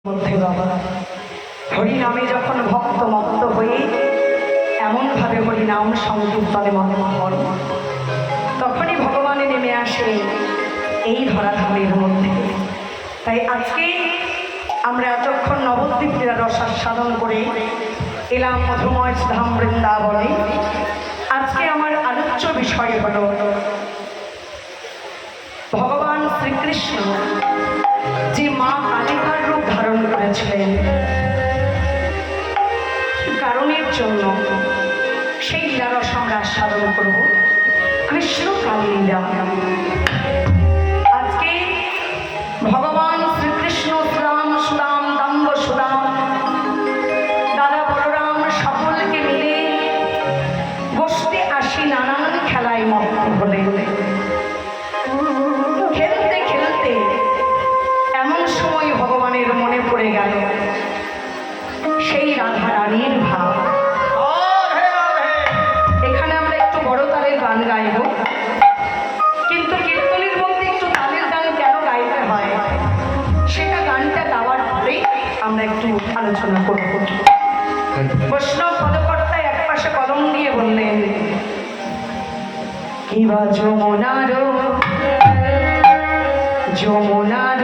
মধ্যে বাবা হরিনামে যখন ভক্ত মত্ত হয়ে এমনভাবে হরিনাম সংকীর্তনে মগ্ন হন, তখনই ভগবানে নেমে আসে এই ধরাধামের মধ্যে। তাই আজকে আমরা এতক্ষণ নবদ্বীপ লীলা রসাস্বাদন করে এলাম মধুময় ধাম বৃন্দাবনে। আজকে আমার আলোচ্য বিষয় হল ভগবান শ্রীকৃষ্ণ যে মা কালিকার রূপ ধারণ করেছিলেন, কারণের জন্য সেই লীলারস আমরা আস্বাদন করব। কৃষ্ণ কালী লীলা। আজকে ভগবান শ্রীকৃষ্ণ রাম সুদাম দাম্ব সুদাম দাদা বলরাম সকলকে মিলে বসতে আসি নানান খেলায় মগ্ন হলে। খেলতে খেলতে এমন সময় ভগবানের মনে পড়ে গেল সেই রাধা রানীর ভাব। এখানে আমরা একটু বড় তালের গান গাইব, কিন্তু কীর্তনের মধ্যে একটু তালের গান কেন গাইতে হয় সেটা গানটা গাওয়ার পরেই আমরা একটু আলোচনা করব। বৈষ্ণব পদকর্তা এক পাশে কলম দিয়ে বললেন, কিবা যমুনার যমুনার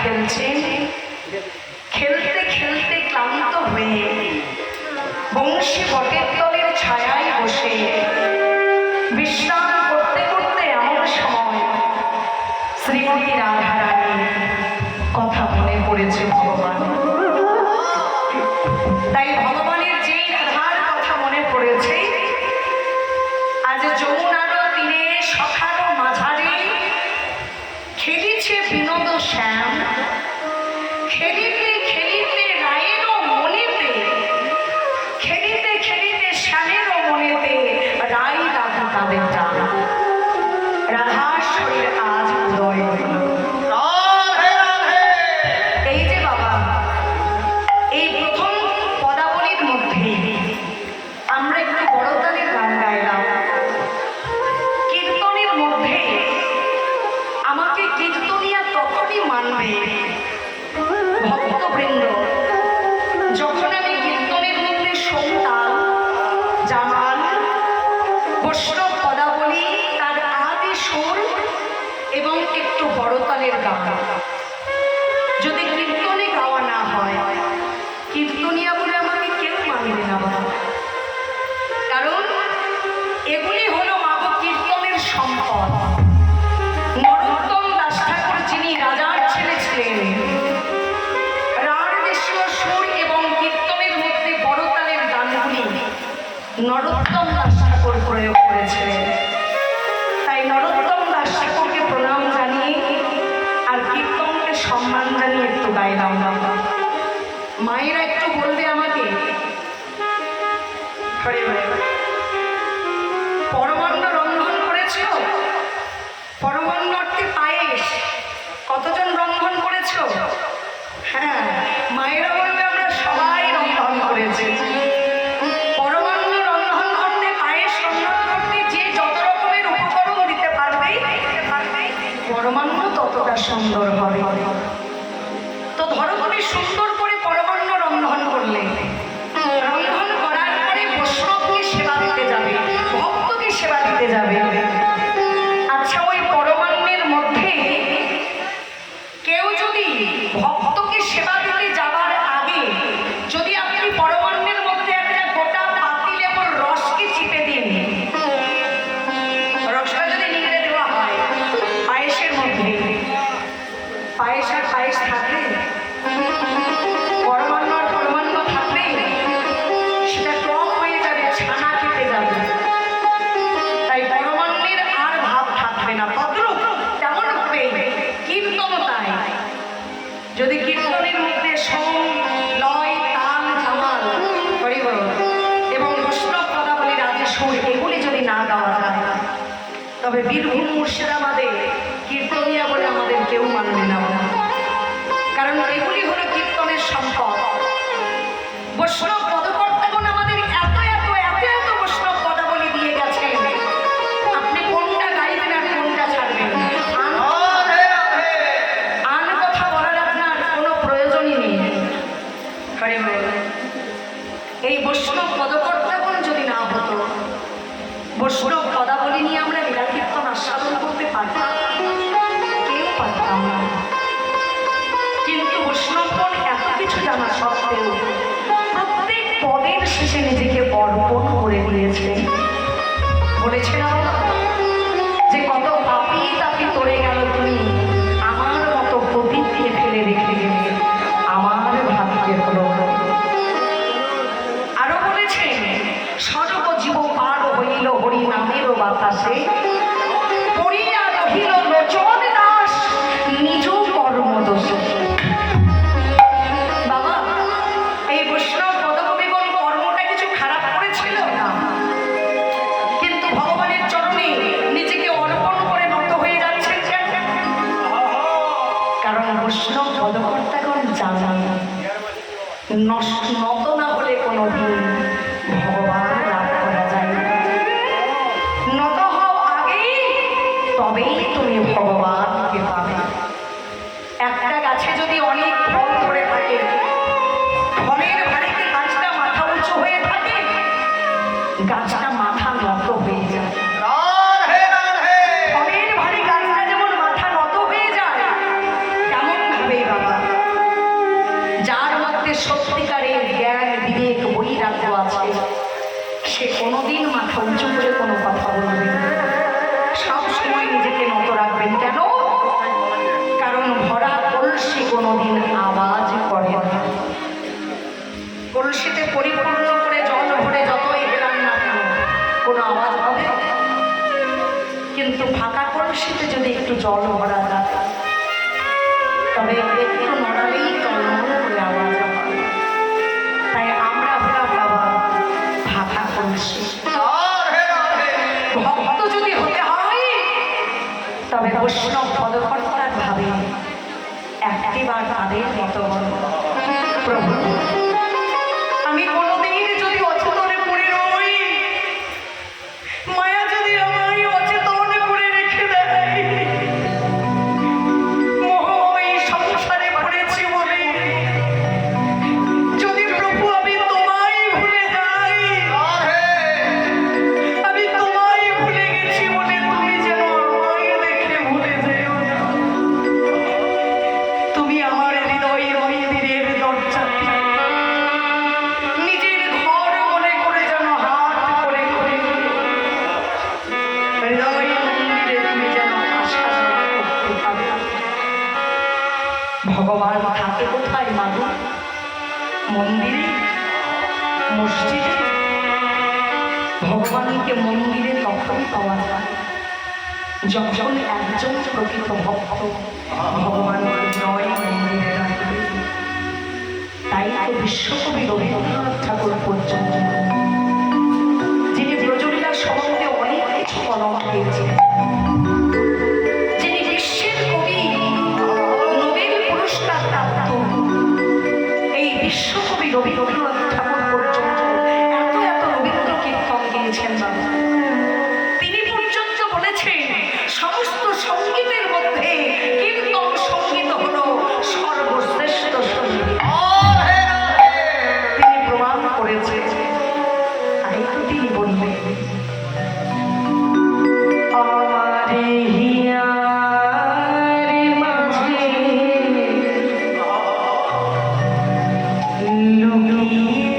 খেলছেন। খেলতে খেলতে ক্লান্ত হয়ে বংশী বটের তলের ছায়ায় বসে বিশ্রাম করতে করতে এমন সময় শ্রীমতী রাধারানীর কথা মনে পড়েছে ভগবান। তাই ভগবানের যেই রাধার কথা মনে পড়েছে, আজ যমুনারও তীরে সখারও মাঝারে খেলিছে বিনোদ শ্যাম, খেলিতে খেলিতে রায়েরও মনেতে, খেলিতে খেলিতে শ্যামেরও মনেতে রাই রাধা তাদের টান। রাধার শরীর আজ উদয় হইল। এই যে বাবা, এই প্রথম পদাবলীর মধ্যে আমরা একটু বড়তালের গান গাইলাম। কীর্তনের মধ্যে আমাকে কীর্তনিয়া তখনই মানবে ভক্তবৃন্দ, যখন আমি কীর্তনের মধ্যে সোমতাল, জামাল, বৈষ্ণব পদাবলী, তার আদি সুর এবং একটু বড়তালের গান যদি কীর্তনে গাওয়া না হয়, কীর্তনিয়া বলে আমাকে কেউ মানবে না। কারণ এগুলি হলো মাগো কীর্তনের সম্পদ। নরোত্তম দাস ঠাকুর, যিনি রাজার ছেলে ছিলেন, রাঢ় দেশীয় সুর এবং কীর্তনের মধ্যে বড়তালের গানগুলি নরোত্তম দাস ঠাকুর প্রয়োগ করেছিলেন। তাই নরোত্তম দাস ঠাকুরকে প্রণাম জানিয়ে আর কীর্তনকে সম্মান জানিয়ে একটু গাইলাম। মায়েরা একটু বলবে আমাকে, পরমান্ন রন্ধন করেছ? পরমান্ন অর্থে পায়েস। কতজন রন্ধন করেছ? হ্যাঁ, মায়েরা বলবে আমরা সবাই রন্ধন করেছি। পরমান্ন রন্ধন করতে, পায়েস রন্ধন করতে যে যত রকমের উপকরণ দিতে পারবে, পরমান্ন ততটা সুন্দর হবে। তো ধরো তুমি সুন্দর করে পরমান্ন রন্ধন করলে, রন্ধন করার পরে বৈষ্ণবকে সেবা দিতে যাবে, ভক্তকে সেবা দিতে যাবে। আচ্ছা, ওই পরমান্নের মধ্যে কেউ যদি ভক্তকে সেবা দিতে যাবার আগে যদি আপনি পরমান্নের মধ্যে একটা গোটা পাতি লেবুর রসকে চিপে দিন, রসটা যদি নিগড়ে দেওয়া হয় পায়েসের মধ্যে, পায়েস আর পায়েস থাকবে, পরমান্ন আর পরমান্ন থাকবে, সেটা কম হয়ে যাবে, ছানা কেটে যাবে। তাই পরমান্নের আর ভাব থাকবে না। তদ্রূপ তেমন হবে কীর্তন। তাই যদি কীর্তনের মধ্যে সোম, লয়, তাল, জামাল, হরিবল এবং বৈষ্ণব পদাবলীর আদি সুর এগুলি যদি না গাওয়া যায়, তবে বীরভূম মুর্শিদাবাদে কীর্তনিয়া বলে আমাদের কেউ মানবে না। কারণ এগুলি হলো কীর্তনের সম্পদ। বৈষ্ণব পদকর্তাগণ আমাদের এত এত এত এত বৈষ্ণব পদাবলী দিয়ে গেছেন, আপনি কোনটা গাইবেন আর কোনটা ছাড়বেন, আন কথা বলার আপনার কোনো প্রয়োজনই নেই। এই বৈষ্ণব পদকর্তাগণ যদি না হতো, বৈষ্ণব পদাবলী নিয়ে আমরা লীলা কীর্তন আস্বাদন করতে পারতাম? কেউ পারতাম না। কিন্তু বৈষ্ণবগণ এত কিছু জানা সত্ত্বেও প্রত্যেক পদের শেষে নিজেকে অর্পণ করে দিয়েছে। বলেছে না যে কত পাপি তাপি তরে গেল তুমি, আমার মতো পবিত্রে ফেলে রেখে গেলে আমার ভাগ্যে হলো। আরো বলেছে, সর্বজীব পার হইল হরি নামেরও বাতাসে, পড়িয়া রহিল লোচন দাস নিজ কর্মদোষে। বাবা, এই বৈষ্ণব পদকবিগণ কর্মটা কিছু খারাপ করেছিল না, কিন্তু ভগবানের চরণে নিজেকে অর্পণ করে নত হয়ে যাচ্ছেন কেন? কারণ বৈষ্ণব পদকর্তাগণ জানেন নত না হলে কোনোদিন ভগবান লাভ করা যায় না। নত হও আগেই, তবেই তুমি ভগবানকে পাবে। একটা গাছে যদি অনেক ফল ধরে থাকে, ফলের ভারিতে গাছটা মাথা উঁচু হয়ে থাকে, গাছটা মাথা নত হয়ে যায়। ফলের ভারী গাছটা যেমন মাথা নত হয়ে যায়, তেমন ভাবেই বাবা মধ্যে সত্যিকারের জ্ঞান বিবেক বৈরাগ্য আছে, সে কোনোদিন মাথা উঁচু করে কোনো কথা বলবে না, সব সময় নিজেকে নত রাখবেন। কেন? কারণ ভরা কলসি কোনোদিন আওয়াজ করে না। কলসিতে পরিপূর্ণ করে জল ভরে যতই হেলান না কেন কোনো আওয়াজ হবে, কিন্তু ফাঁকা কলসিতে যদি একটু জল ভরা যায় তবে একটু নড়ালেই টলমল করে আওয়াজ হবে। তাই আমরা হলাম বাবা ফাঁকা কলসি। ভক্ত যদি হতে হয় তবে বৈষ্ণব পদকর্তার ভাবে একটিবার তাদের মতো প্রভু আমি কোনোদিন যদি অচেতনে পড়ে রই, মায়া যদি আমায় অচেতনে করে রেখে দেয়, মোহময় সংসারে পড়েছি বলে যদি প্রভু আমি তোমায় ভুলে যাই, আমি তোমায় ভুলে গেছি বলে তুমি যেন আমায় দেখে ভুলে যেও না। তুমি আমার হৃদয় মন্দিরের দরজাতে নিজের ঘর মনে করে যেন হাত করে করে হৃদয় মন্দিরে তুমি যেন আসা যাওয়া করতে পারো। ভগবান থাকে কোথায় মাগো? মন্দিরে, মসজিদে। ভগবানকে মন্দিরে তখন পাওয়া যায় যখন একজন প্রকৃত ভক্ত ভগবানকে হৃদয় মন্দিরে রাখবে। তাই তো বিশ্বকবি রবীন্দ্রনাথ ঠাকুর পর্যন্ত, যিনি ব্রজলীলা সম্বন্ধে অনেক কিছু কলম দিয়েছিলেন, যিনি বিশ্বের কবি, নোবেল পুরস্কার প্রাপ্ত এই বিশ্বকবি রবীন্দ্রনাথ ঠাকুর পর্যন্ত এত এত রবীন্দ্র কীর্তন গিয়েছেন বাবা। তিনি পর্যন্ত বলেছেন সমস্ত সঙ্গীতের মধ্যে কীর্তন সঙ্গীত হলো সর্বশ্রেষ্ঠ সঙ্গীত। তিনি প্রমাণ করেছে। তাই তো তিনি বলবেন আমারে হিয়ার মাঝে লুকিয়ে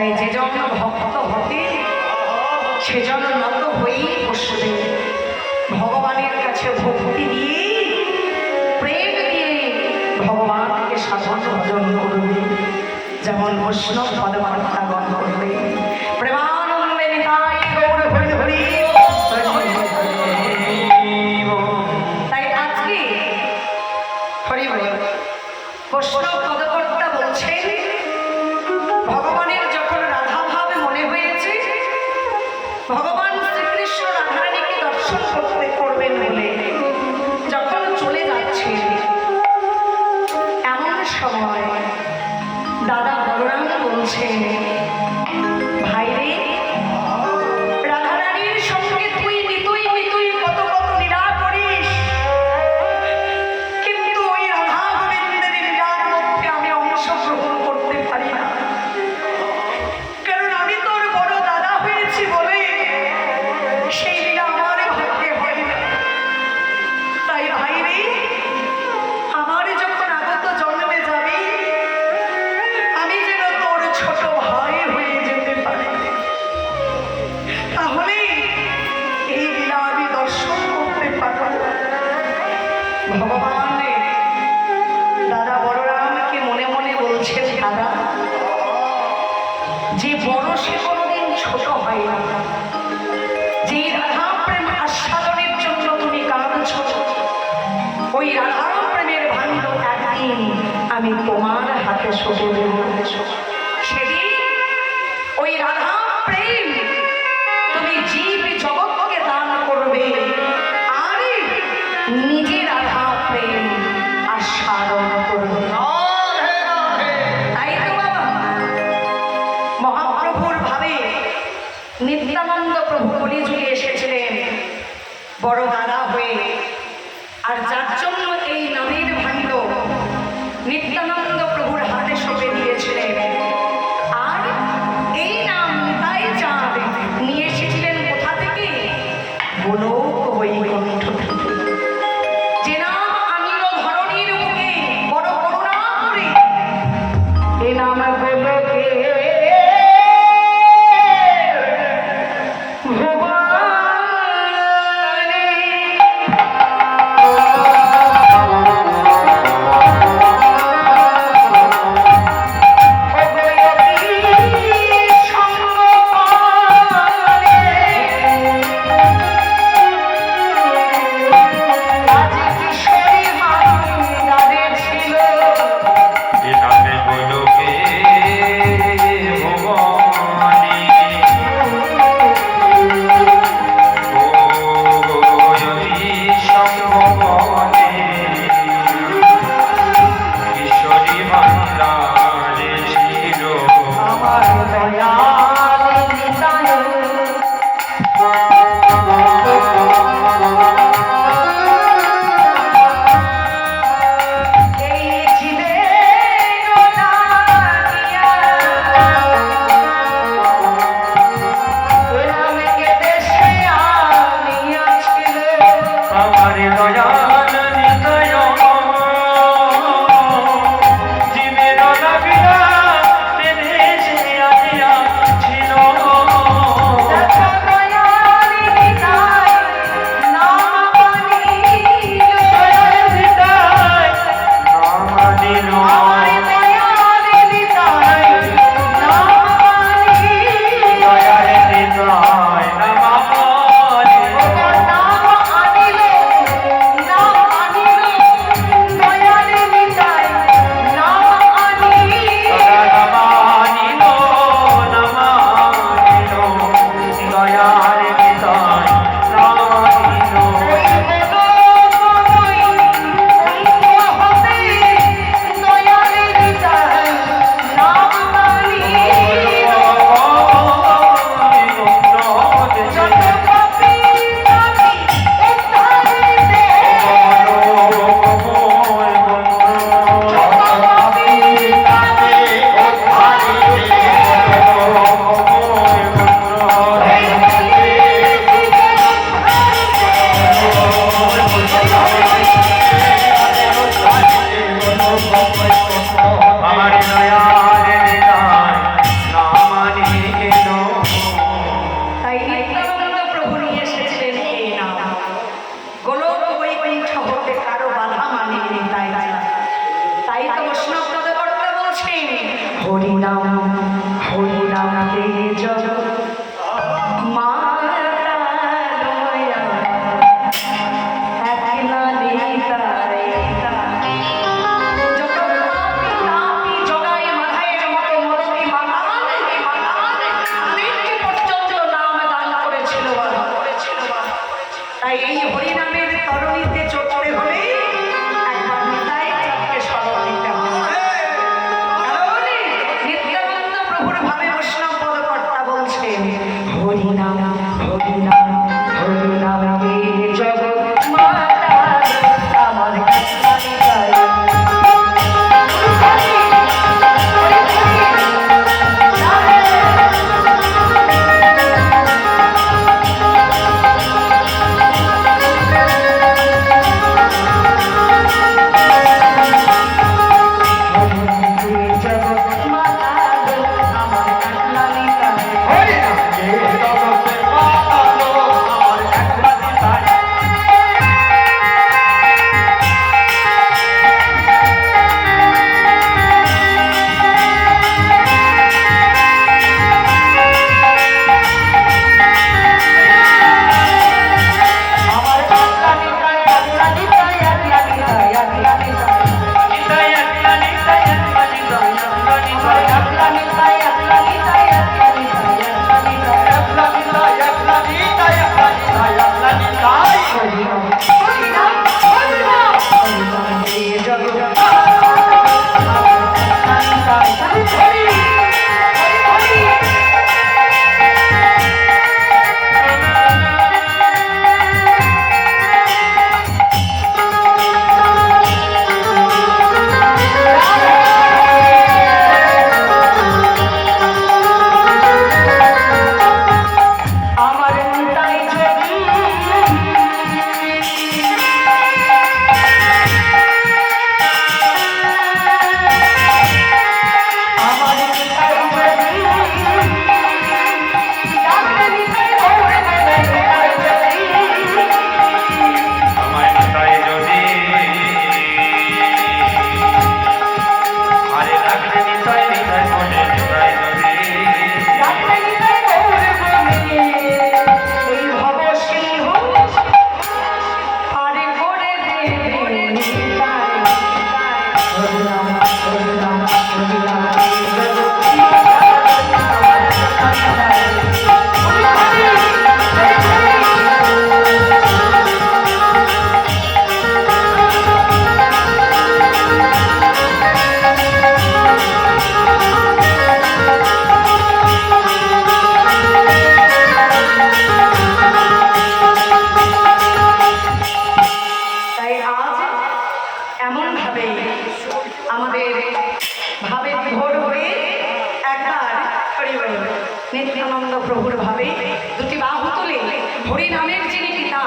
তাই যেজন ভক্ত হতে সেজন নত হয়েই বসবে, ভগবানের কাছে ভক্তি দিয়ে প্রেম দিয়ে ভগবানকে সাধন ভজন করবে, যেমন বৈষ্ণব পদমাত্রাগণ করবে। প্রেমানন্দে নিতাই গৌর হরি হরি। তাই আজকে হরি বল বৈষ্ণব পদকর্তা বলছেন, ভগবানের যখন রাধা ভাব মনে হয়েছে, ভগবান শ্রীকৃষ্ণ রাধারানীকে দর্শন করতে করবেন বলে যখন চলে যাচ্ছে, এমন সময় দাদা বলরাম বলছেন, ভাই রে, রাধারানীর সঙ্গে তুই নিতুই নিতুই কত কত লীলা করিস, কিন্তু ওই রাধা গোবিন্দের লীলার মধ্যে আমি অংশগ্রহণ করতে পারি না, কারণ আমি তোর বড় দাদা হয়েছি বলে সেই লীলা আমার ভাগ্যে হয় না। তাই ভাই রে, আমার যখন আগত জন্মে যাবে, আমি যেন তোর ছোট ভাই হয়ে যেতে পারি, তাহলে এই লীলা আমি দর্শন করতে পারব। ভগবান দাদা বলরামকে মনে মনে বলছেন, দাদা, যে বড় সে কোনোদিন ছোট হয় না, যে রাধা প্রেম আস্বাদনের জন্য তুমি কাঁদছ, ওই রাধা প্রেমের ভাণ্ড একদিন আমি তোমার হাতে সঁপে দেব। সেদিন ওই রাধা প্রেম তুমি জীব জগৎকে দান করবে, আর নিজে রাধা প্রেম আস্বাদন করবে। তাই তো বাবা, মহাপ্রভুর ভাবে নিত্যানন্দ প্রভু কলিযুগে এসেছিলেন বড় দাদা হয়ে, আর যার জন্য এই নামের ভাণ্ড নিত্যানন্দ প্রভুর হাতে সঁপে দিয়েছিলেন। আর এই নাম নিতাই চাঁদ হরিনাম হরিনাম কে জগ মাতা লয়া একলা নিতাই যত পাপি তাপি জগায় মাথায়ের মতো মরতি মাতাল মৃত্যু পর্যন্ত নাম দান করেছিল তাই এই হরিনামের তরণীতে চড়তে হলে একবার নিতাই চাঁদকে স্মরণ নিতে হবে। কারণ নিত্যানন্দ প্রভুর ভাবে বৈষ্ণব পদকর্তা বলছেন হরিনাম হরিনাম হরিনাম কে জগৎ মাতা আমার কাছে নিতাই নিত্যানন্দ প্রভুর ভাবে দুটি বাহু তুলে হরিনামের যিনি পিতা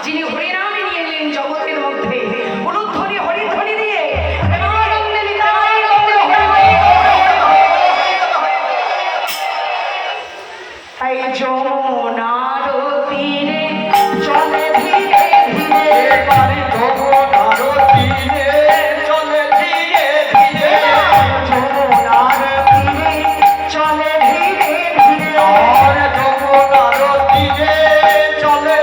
যিনি হরিনামে নিয়ে এলেন জগতের মধ্যে উলুধ্বনি হরিধ্বনি দিয়ে তাই যমুনার তীরে চলে ধীরে ধীরে যমুনার তীরে চলে ধীরে ধীরে যমুনার তীরে চলে ধীরে ধীরে আর যমুনার তীরে চলে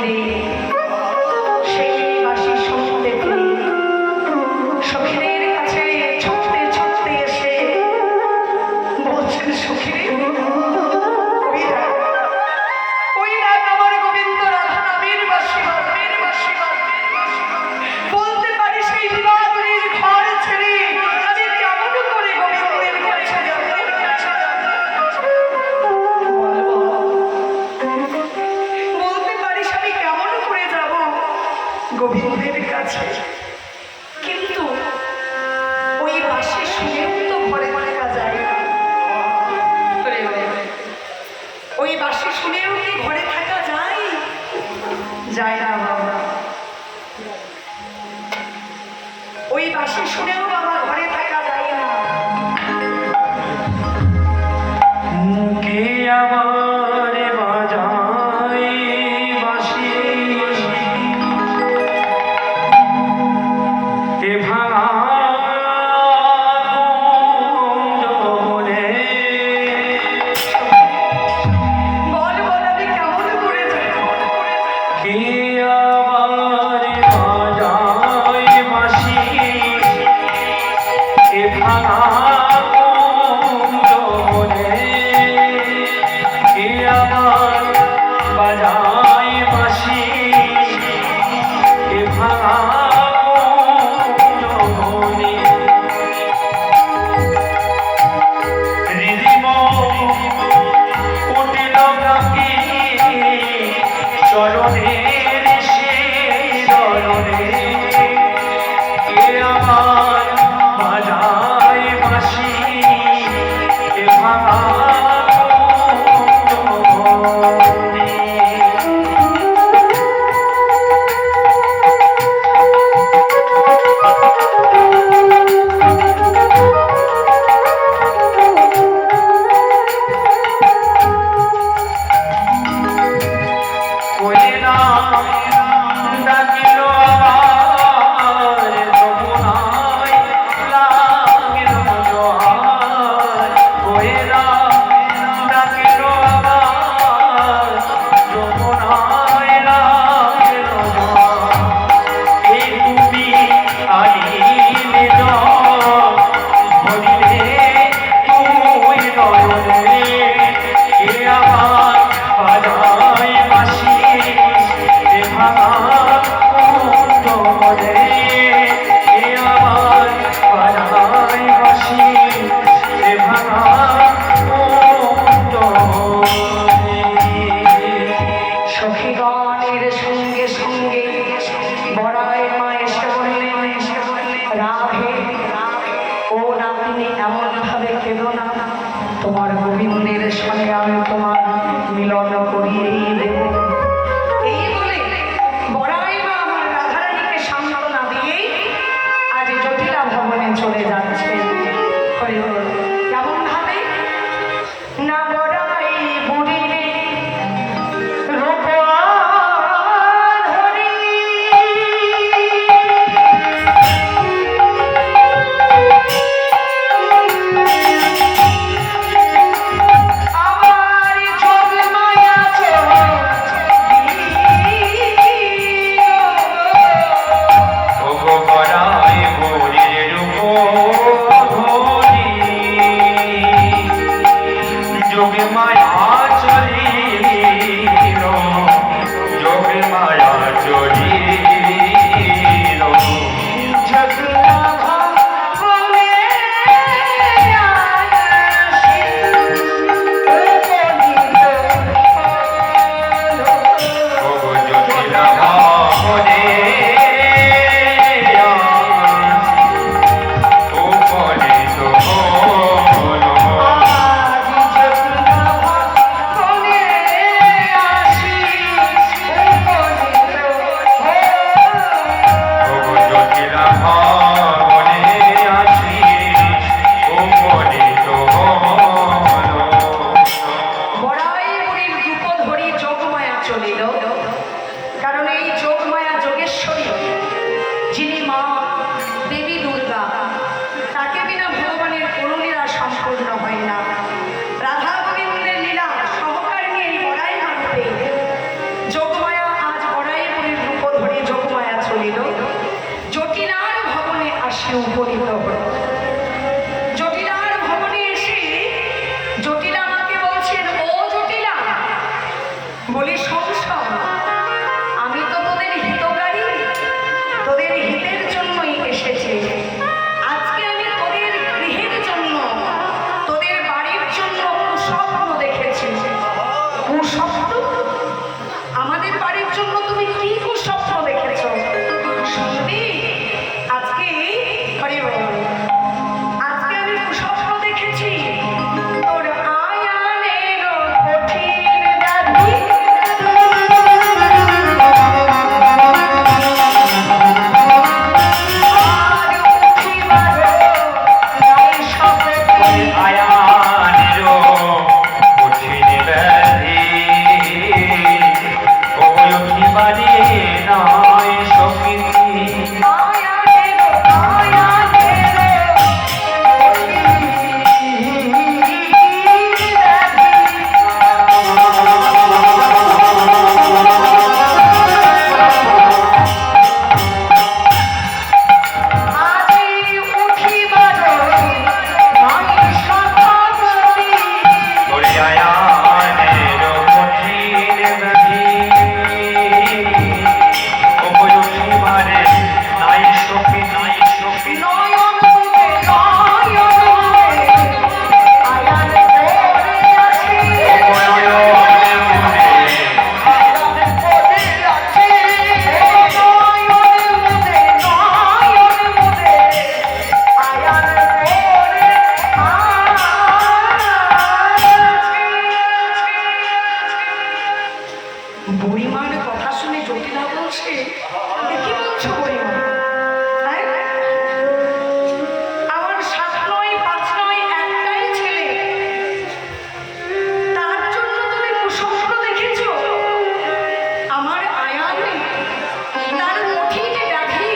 তীরে সেই বাসি শুনতে পেয়ে সখীদের কাছে ছুটতে ছুটতে এসে বলছেন, সখী ওই রাত আমার গোবিন্দ রাধা নামের বাসি বলতে পারি সেই বিবাহের ঘর ছেড়ে আমি কেমন করে গোবিন্দের কাছে যাব? বলতে পারিস আমি কেমন করে যাব গোবিন্দের কাছে? কিন্তু ওই বাসি শুনেও তো ঘরে থাকা যায় না। ওই বাসি শুনেও কি ঘরে থাকা যায়? যায় না বাবা। ওই বাসি শুনেও বাবা ঘরে থাকা যায় না। কে আমার বাজায় বাঁশি, এ ভাঙা কুঞ্জবনে। বল বল আমি কেমন করে যাব? কে আমার বাজায় বাঁশি, এ ভাঙা কুঞ্জবনে। কে আমার বাজায় বাঁশি, এ ভাঙা কুঞ্জবনে। রিদিম উঠিল কাকি চরণের শিরনে। কে আমার বাজায় বাঁশি, এ ভাঙা কুঞ্জবনে। কোয়েনা ডাকিল আমার যমুনায় লাগিল জোয়ার। কোয়েনা ডাকিল আমার যমুনায় লাগিল জোয়ার। এই তুমি আনিলে জল ভরিলে তুই নয়নে। কে আমার বাজায় বাঁশি, এ ভাঙা কুঞ্জবনে। কে আমার বাজায় বাঁশি, এ ভাঙা কুঞ্জবনে। সখীগণের সঙ্গে সঙ্গে বড়াই মা এসে বললেন, রাধে ও নাতিনি এমন ভাবে কেঁদো না, তোমার গোবিন্দের সঙ্গে আমি তোমার মিলন করিয়েই দেব। এই বলে বড়াই মা আমার রাধারানীকে সান্ত্বনা দিয়েই আজ জটিলা ভবনে চলে যাচ্ছে। হরি হরি। কেমন ভাবে না বড়াই বুড়িরে ওগো বড়াই বুড়ির উপধরি, যোগে মায়া চলিল, যোগে মায়া চলিল। ওগো জটিলা ভাবনে উপরে তো হলো। আসি কাছে উপনীত হল। জটিলার ভবনে এসে জটিলা আমাকে বলছেন, ও জটিলা, বলি সংসার, আমি তো তোদের হিতকারী, তোদের হিতের জন্যই এসেছি। আজকে আমি তোদের গৃহের জন্য, তোদের বাড়ির জন্য কুস্বপ্ন দেখেছি। কুস্বপ্ন? আমাদের বাড়ির জন্য তুমি কি কুস্বপ্ন দেখেছ? শুনবি? আজকে হরি বল, আজকে আমি কুস্বপ্ন দেখেছি তোর আয়ানের কঠিন ব্যাধি। আর উঠিবার নাই শক্তি। আয়ানেরও কঠিন ব্যাধি, ওই অভিমানে নাই শক্তি। আয়ানের ওরে আয়ানেরও কঠিন ব্যাধি, ওই অভিমানে নাই শক্তি, নাই শক্তি। নয়ন মুখে নয়ন মুখে আয়ান পড়ে আছে। নয়নে মুনে আয়ান পড়ে আছে। নয়ন মুখে নয়ন মুখে আয়ান পড়ে আছে। বুড়িমার কথা শুনে জটিলা বলছে, কি বলছো বুড়িমা? হ্যাঁ? আমার 7 নয় 5 নয় একটাই ছেলে, তার জন্য তুমি কুস্বপ্ন দেখেছো? আমার আয়ান, তার কঠিন ব্যাধি,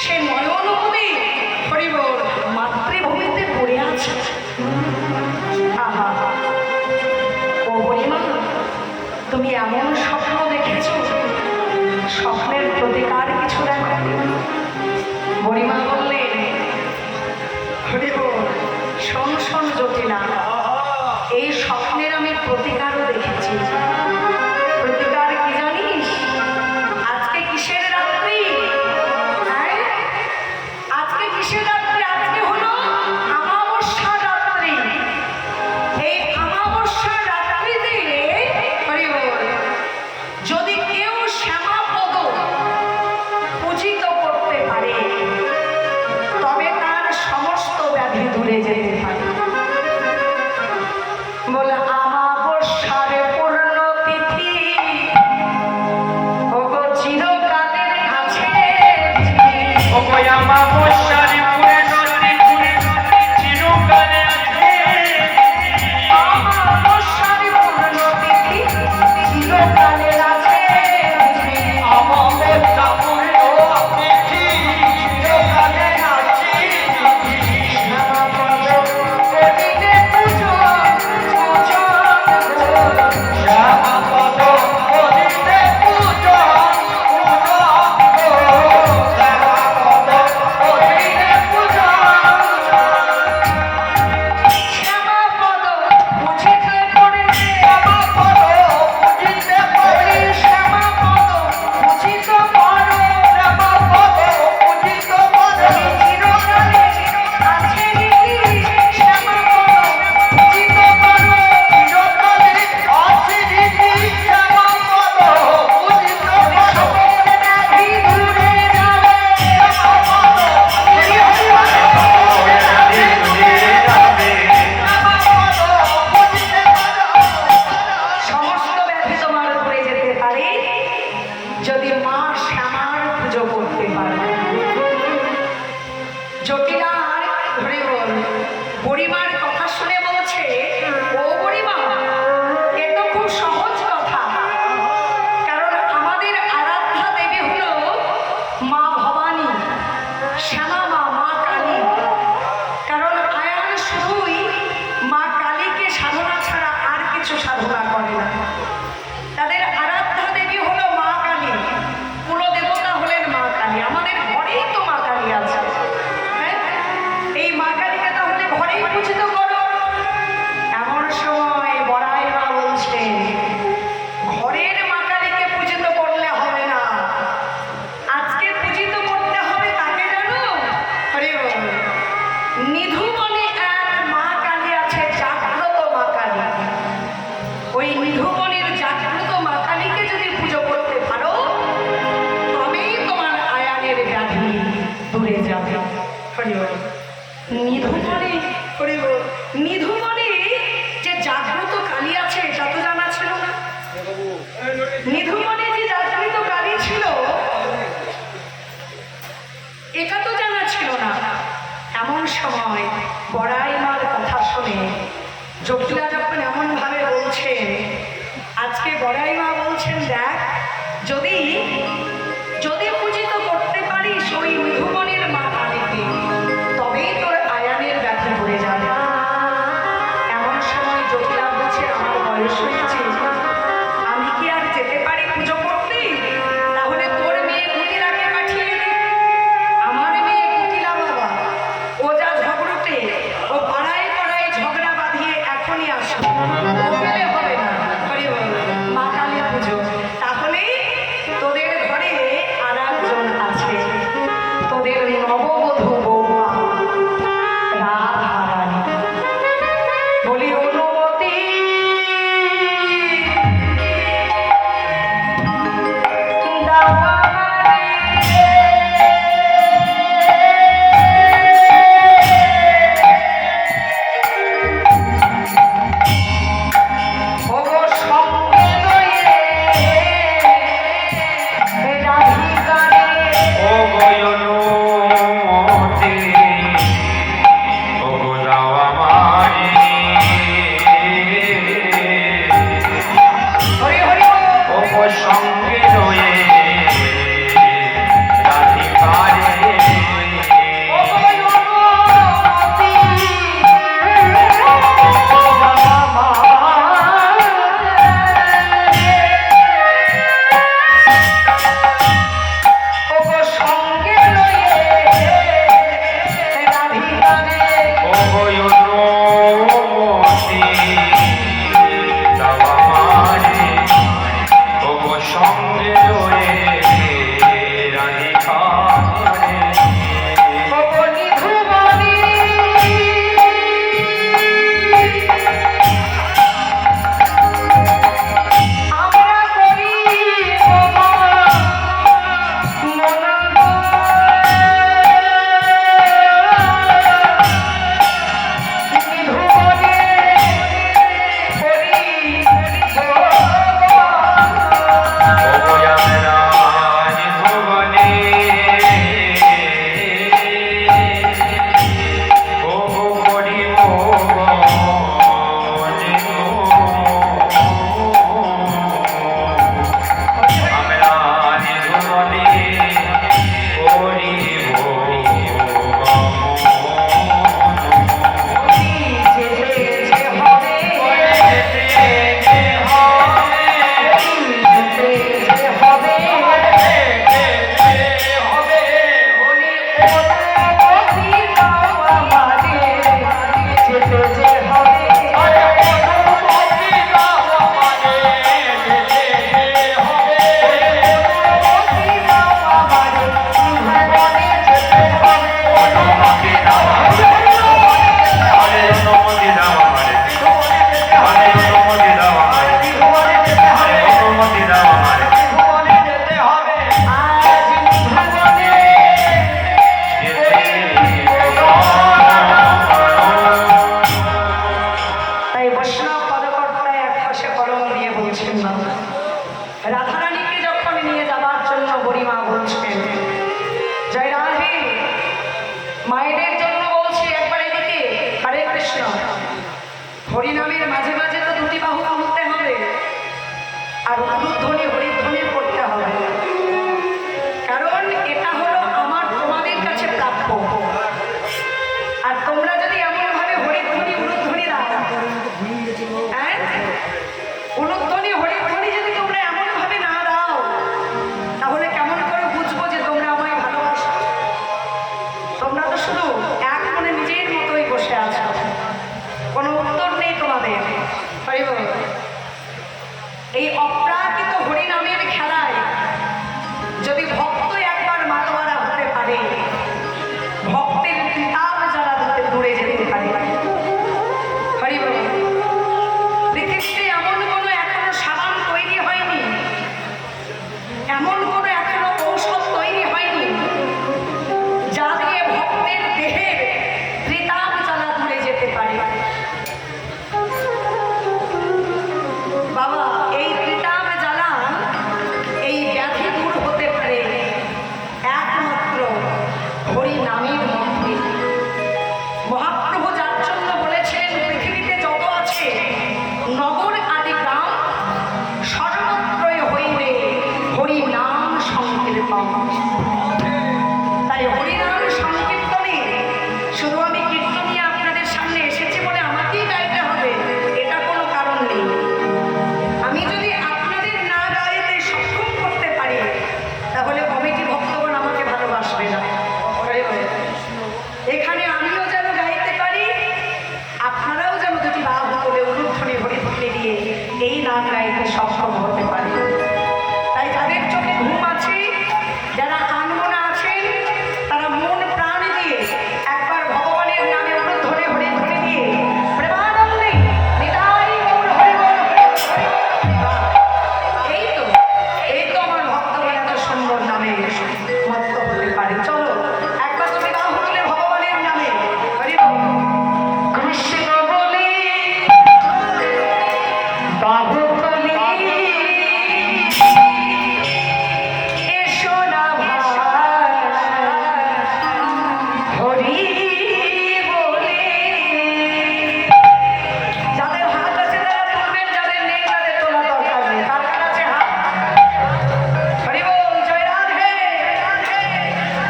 সে নয়ন হবে হরিবল মাতৃভূমিতে পড়ে আছে। আহা, ও বুড়িমা, তুমি এমন স্বপ্ন দেখেছ, স্বপ্নের প্রতিকার কিছু দেখো। বুড়িমা বললেন, হরিবল শোন শোন জটিলা, এই স্বপ্নের আমি প্রতিকারও দেখেছি। প্রতিকার কি জানিস? আজকে কিসের রাত্রি? হ্যাঁ? আজকে কিসের রাত্রি? আজকে হলো আমাবস্যা রাত্রি। এই আমাবস্যা রাত্রিতে হরি বল, যদি কেউ শ্যামাপদ পূজিত করতে পারে, তবে তার সমস্ত ব্যাধি দূরে যেতে পারে। বলে আমাবস্যার পূর্ণ তিথি ওগো চিরকালের আছে। ওগো আমাবস্যার পূর্ণ তিথি চিরকালে আছে। আমাবস্যার পূর্ণ তিথি চিরকালের আছে। আমাবস্যা পূর্ণ তিথি চিরকালে আছে। শ্যামাপদ করিলে পূজো, পূজো শ্যামাপদ করিলে পূজন, শ্যামাপদ করিলে পূজন। শ্যামাপদ বুঝিতে পড়িলে, শ্যামাপদ বুঝিতে পারে, শ্যামাপদ বুঝিত পারে, শ্যামাপদ বুঝিত পারে। চিরকালে আছে রীতি। শ্যামাপদ বুঝিত পারে, চিরকালে আছে রীতি, শ্যামাপদ বুঝিত পারে। সকল ব্যাধি দূরে যাবে। শ্যামাপদ হরি হরি বলে ব্যাধি দূরে যাবে। শ্যামাপদ বুঝিতে পারে। সমস্ত ব্যাধি তোমার দূরে যেতে পারে যদি মা শ্যামার পুজো করতে পারে। জটিলার ধরে বল, বুড়িমার কথা শুনে বলছে, ও বুড়িমা, এ তো খুব সহজ কথা। কারণ আমাদের আরাধ্যা দেবী হলো মা ভবানী, শ্যামা মা, মা কালী। কারণ আয়ান শুধুই মা কালীকে সাধনা ছাড়া আর কিছু সাধনা করে না। তাদের আরাধ্যা দেবী হলো মা কালী, কুলদেবতা হলেন মা কালী। আমাদের ঘরেই তো মা কালী আছে। যাবে। হরি বল। নিধুমণি, হরি বল। নিধুমণি যে জাগ্রত কালী আছে এটা তো জানা ছিল না। নিধুমণি যে জাগ্রত কালী ছিল এটা তো জানা ছিল না। এমন সময় বড়াই মার কথা শুনে জটিলা যখন এমন ভাবে বলছেন, আজকে বড়াই মা বলছেন, দেখ যদি যদি পূজিত করতে পারিস ওই নিধুমণির মা কালীকে, তবেই তোর আয়ানের ব্যাধি পড়ে যাবে। এমন সময় জটিলা বলছে, আমার বয়স হয়েছে, আমি কি আর যেতে পারি পুজো করতে? তাহলে তোর মেয়ে কুটিলাকে পাঠিয়ে দে। আমার মেয়ে কুটিলা বাবা ও যা ঝগড়ুটে, ও পাড়ায় পাড়ায় ঝগড়া বাঁধিয়ে এখনই আসো, ও গেলে হবে না। হরি বল। মা কালী পুজো, তাহলে তোদের ঘরে আর একজন আছে, তোদের নববধূ বৌমা রাধারানী। বলি অনুমতি দাও আমারে। ওগো সঙ্গে লয়ে রাধিকারে। ও গয়নুমতি, ও গো দাও আমারে। হরি হরি বল। ও গো সঙ্গে রয়ে রাধিকারে। ওগো অনুমতি দাও আমারে। ওগো সঙ্গে লয়ে রাধিকারে। ও গয়নুমতি, দাও আমারে। ও গো সঙ্গে রয়ে রাধিকারে। ওগো নিধুমণি আমরা করি তোমার মনন্দ। নিধুমণি করি ও গো আমরা নিধুমণি, ও গো করিব আমরা নিধুমণি করিব। যেতে যে হবে, যেতে যে হবে, বলি অনুমতি দাও আমারে। যেতে যে হবে, অনুমতি দাও আমারে। নিধুমণি যেতে হবে। অনুমতি দাও আমারে। আরে অনুমতি দাও আমারে। আরে অনুমতি দাও আমারে। নিধুমণি যেতে আরে হবে। অনুমতি দাও আমারে। নিধুমণি যেতে হবে। আজ নিধুমণি তাই বৈষ্ণব পদকর্তায় এক পাশে কলম দিয়ে বলছেন না। রাধারানীকে যখন নিয়ে যাবার জন্য বুড়িমা বলছেন, জয় রাধে, মায়েদের জন্য বলছি একবার এদিকে। হরে কৃষ্ণ। হরিনামের মাঝে মাঝে তো দুটি বাহু তুলতে হবে, আর উলুধ্বনি হরিধ্বনি করতে হবে, কারণ এটা হলো আমার তোমাদের কাছে প্রাপ্য। আর তোমরা যদি এমন ভাবে হরিধ্বনি উলুধ্বনি দাও, হ্যাঁ, উলুধ্বনি হরিধ্বনি যদি তোমরা এমন ভাবে না দাও, তাহলে কেমন করে বুঝবো যে তোমরা আমায় ভালোবাসো? তোমরা তো শুধু এক মনে নিজের মতোই বসে আছো, কোনো উত্তর নেই তোমাদের। হরি বল। এই অপ্রাকৃত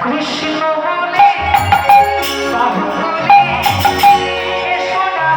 কৃষ্ণ বলে বাহুবলে এসো না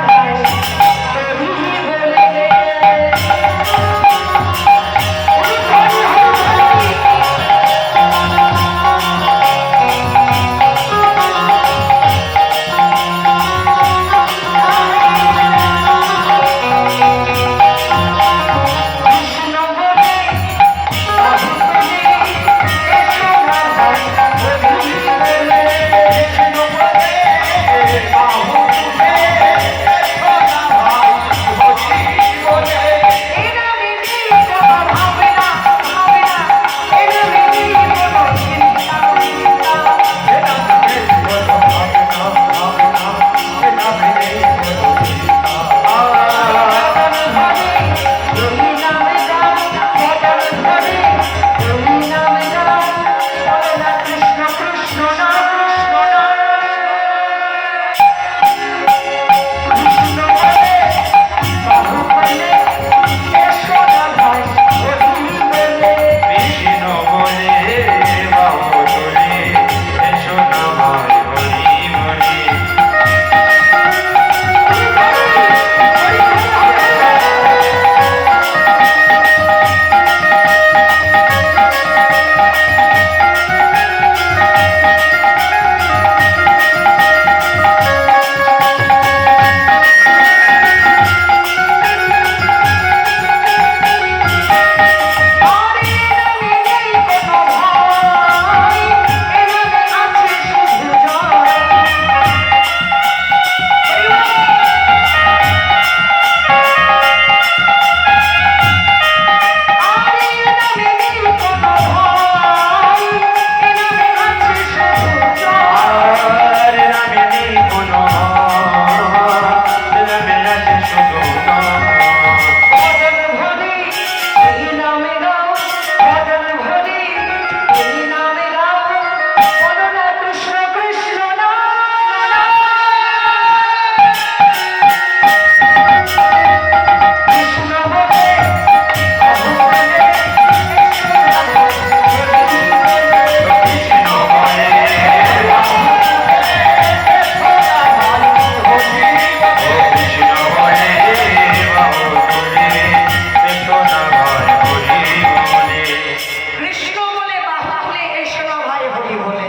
ভাই হরি বলে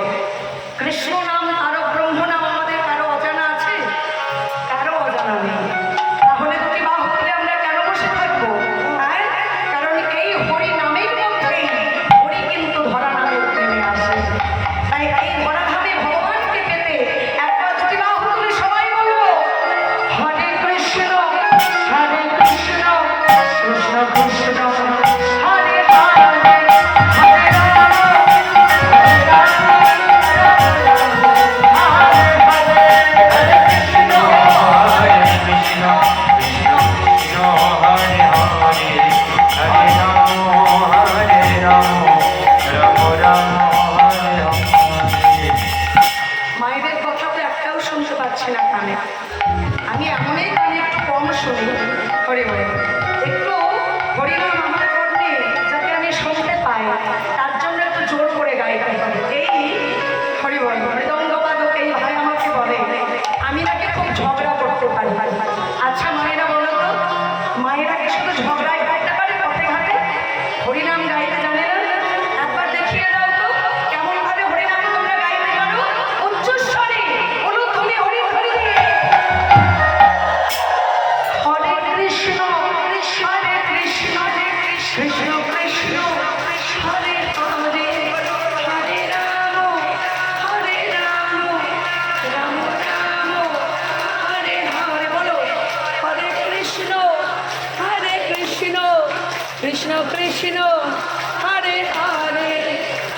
কৃষ্ণ কৃষ্ণ হরে হরে হরে রাম রাম রাম হরে হরে হরে কৃষ্ণ হরে কৃষ্ণ কৃষ্ণ কৃষ্ণ হরে হরে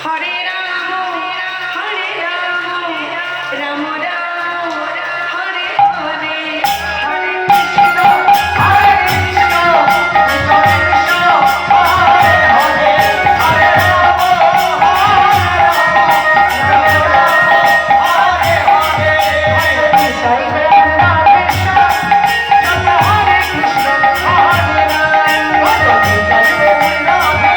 হরে রাম হরে হরে হরে কৃষ্ণ হরে কৃষ্ণ হরে রাম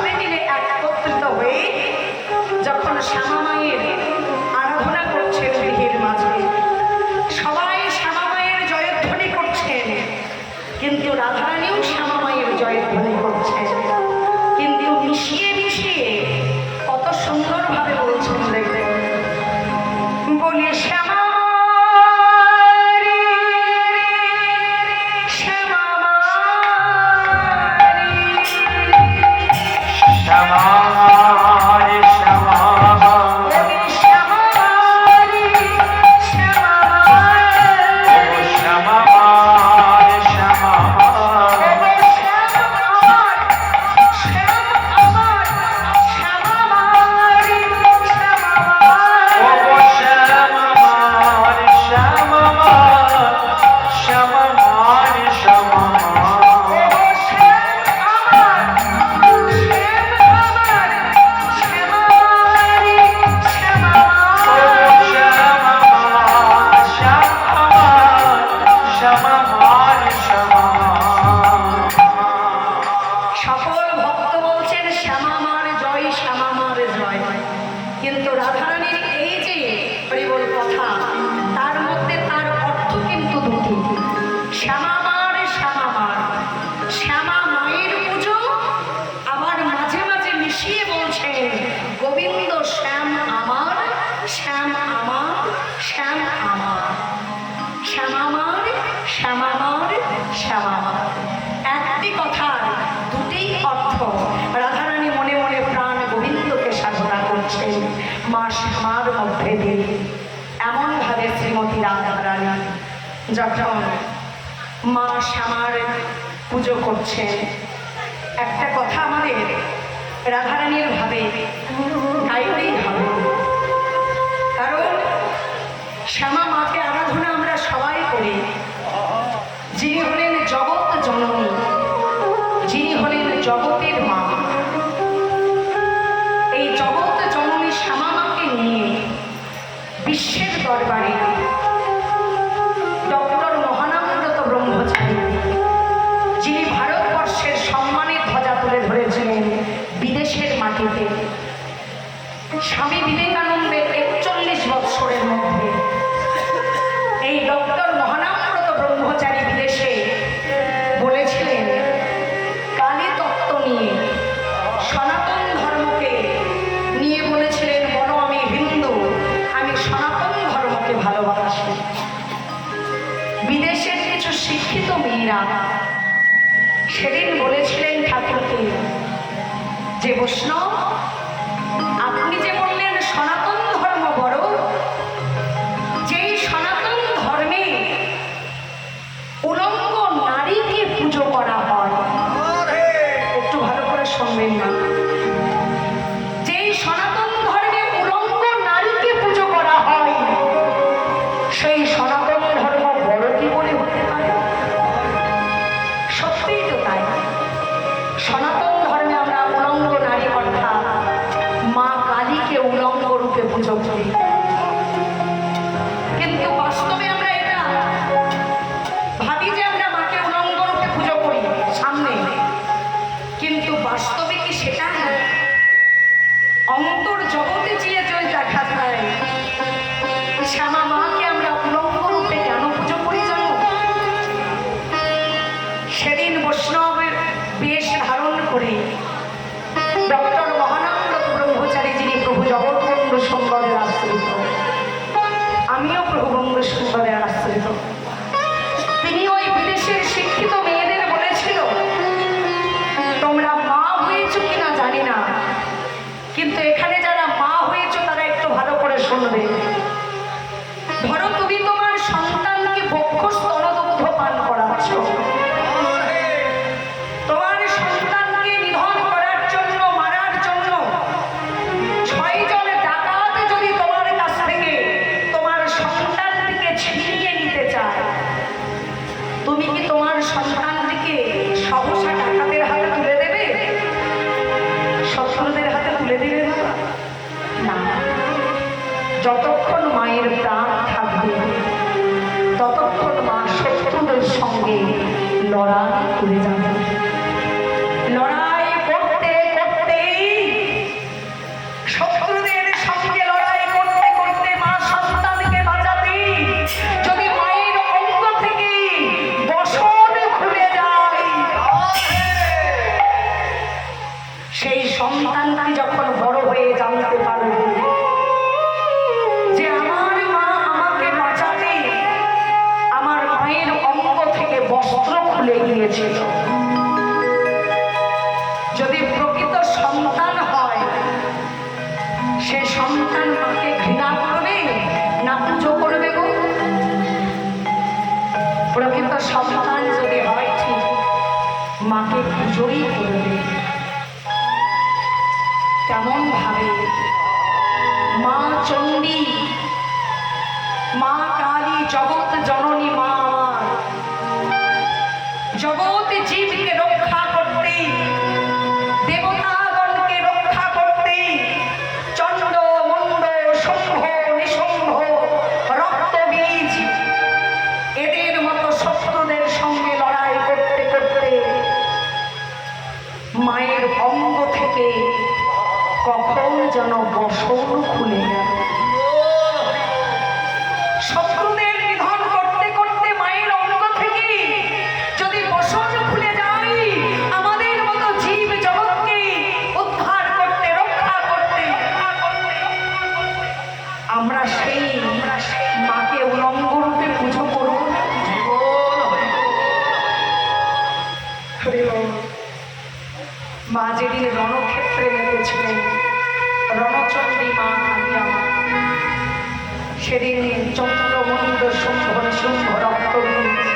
সবাই মিলে একত্রিত হয়ে যখন শ্যামা মায়ের আরাধনা করছেন গৃহের মাঝে, সবাই শ্যামা মায়ের জয়ধ্বনি করছেন, কিন্তু রাধারানীও শ্যামা মায়ের জয়ধ্বনি করছেন, কিন্তু মিশিয়ে মিশিয়ে কত সুন্দরভাবে বলছেন দেখবেন, বলি শ্যামা কিন্তু রাধারানীর এই যে হরিবল কথা, তার মধ্যে তার অর্থ কিন্তু দুটি। শ্যামা মার, শ্যামা মার, শ্যামা মায়ের পুজো, আবার মাঝে মাঝে মিশিয়ে বলছেন গোবিন্দ শ্যাম আমার, শ্যাম আমার, শ্যাম আমার, শ্যামা মার, শ্যামা মার, শ্যামা মার। একটি কথার দুটি অর্থ। রাধারানী মনে মনে প্রাণ গোবিন্দকে সাধনা করছেন মা শ্যামার মধ্যে দিয়ে। এমনভাবে শ্রীমতী রাধারানী যখন মা শ্যামার পুজো করছেন, একটা কথা আমাদের রাধারানীর ভাবে গাইতেই হবে, কারণ শ্যামা মাকে আরাধনা আমরা সবাই করি। যিনি হলেন জগৎ জননী, যিনি হলেন জগতের মা, এই জগৎ জননী শ্যামা মাকে নিয়ে বিশ্বের দরবারে ডক্টর মহানামব্রত ব্রহ্মচারী, যিনি ভারতবর্ষের সম্মানের ধ্বজা তুলে ধরেছিলেন বিদেশের মাটিতে, স্বামী বিবেকানন্দের 41 বৎসরের মধ্যে এই ডক্টর মহানামব্রত ব্রহ্মচারী বিদেশে বলেছিলেন কালী তত্ত্ব নিয়ে, সনাতন ধর্মকে নিয়ে বলেছিলেন, বলো আমি হিন্দু, আমি সনাতন ধর্মকে ভালোবাসি। বিদেশের কিছু শিক্ষিত মেয়েরা সেদিন বলেছিলেন ঠাকুরকে যে বৈষ্ণব, আপনি যে বললেন সনাতন ধর্ম বড়, যেই সনাতন ধর্মে উলঙ্গ নারীকে পুজো করা হয়, একটু ভালো করে শুনবেন না, যেই সনাতন ধর্মে উলঙ্গ নারীকে পুজো করা হয়, সেই সনাতন ধর্ম বড় কি বলে হতে পারে? সত্যিই তো তাই। সনাতন ধর্মে আমরা উলঙ্গ নারী অর্থাৎ মা কালীকে উলঙ্গ রূপে পুজো করি, কিন্তু বাস্তবে আমরা এটা ভাবি যে আমরা মাকে উলঙ্গ রূপে পুজো করি সামনে, কিন্তু বাস্তবে কি সেটা অন্তর জগতে চেয়ে চলে দেখা যায় শ্যামা মাকে আমরা উলঙ্গ রূপে কেন পুজো করি জানো? সেদিন বৈষ্ণবের বেশ ধারণ করে ডক্টর মহানামব্রত ব্রহ্মচারী, যিনি প্রভু জগৎবন্ধু সুন্দরের আশ্রিত, আমিও প্রভু বন্ধু সুন্দরের আশ্রিত, তিনি ওই বিদেশের শিক্ষিত মেয়েদের বলেছিল, তোমরা মা হয়েছো কিনা জানি না, কিন্তু এখানে যারা মা হয়েছো তারা একটু ভালো করে শুনবে। ধরো তুমি তোমার সন্তানকে বক্ষ স্তনদুগ্ধ পান করাচ্ছ, তোমার সন্তানকে নিধন করার জন্য, মারার জন্য 6 জন ডাকাত যদি তোমার কাছ থেকে তোমার সন্তানটিকে ছিনিয়ে নিতে চায়, তুমি কি তোমার সন্তানটিকে সহসা ডাকাতের হাতে তুলে দেবে? শত্রুদের হাতে তুলে দেবে না। যতক্ষণ মায়ের প্রাণ থাকবে ততক্ষণ মা শত্রুদের সঙ্গে লড়াই করে যাবে। লড়াই করতে করতে সেই সন্তানটি যখন বড় হয়ে জানতে পারবে যে আমার মা আমাকে বাঁচাতে আমার মায়ের অঙ্গ থেকে বস্ত্র খুলে গিয়েছিল, যদি প্রকৃত সন্তান হয় সে সন্তান মাকে ঘৃণা করবে না পুজো করবে গো? প্রকৃত সন্তান যদি হয় ঠিক মাকে পুজোই করবে। তেমন ভাবে মা চণ্ডী, মা কালী, জগৎ জননী মা আমার জগৎ জীবকে রক্ষা করতে, দেবতাগণকে রক্ষা করতে, চণ্ড মণ্ড শুম্ভ নিশুম্ভ রক্তবীজ এদের মতো শত্রুদের সঙ্গে লড়াই করতে করতে মায়ের অঙ্গ থেকে কখন যেন বসন খুলে গেল। শত্রুদের নিধন করতে করতে মায়ের অঙ্গ থেকে যদি বসন খুলে যায়, আমাদের মতো জীব জগৎকে উদ্ধার করতে, রক্ষা করতে, আমরা সেই মাকে উলঙ্গ রূপে পুজো করব। মা যেদিন রণক্ষেত্রে নেমেছিলেন, রণচণ্ডী মা কালী আমার, সেদিন চন্দ্রমন্দ শুম্ভ নিশুম্ভ রক্তবীজ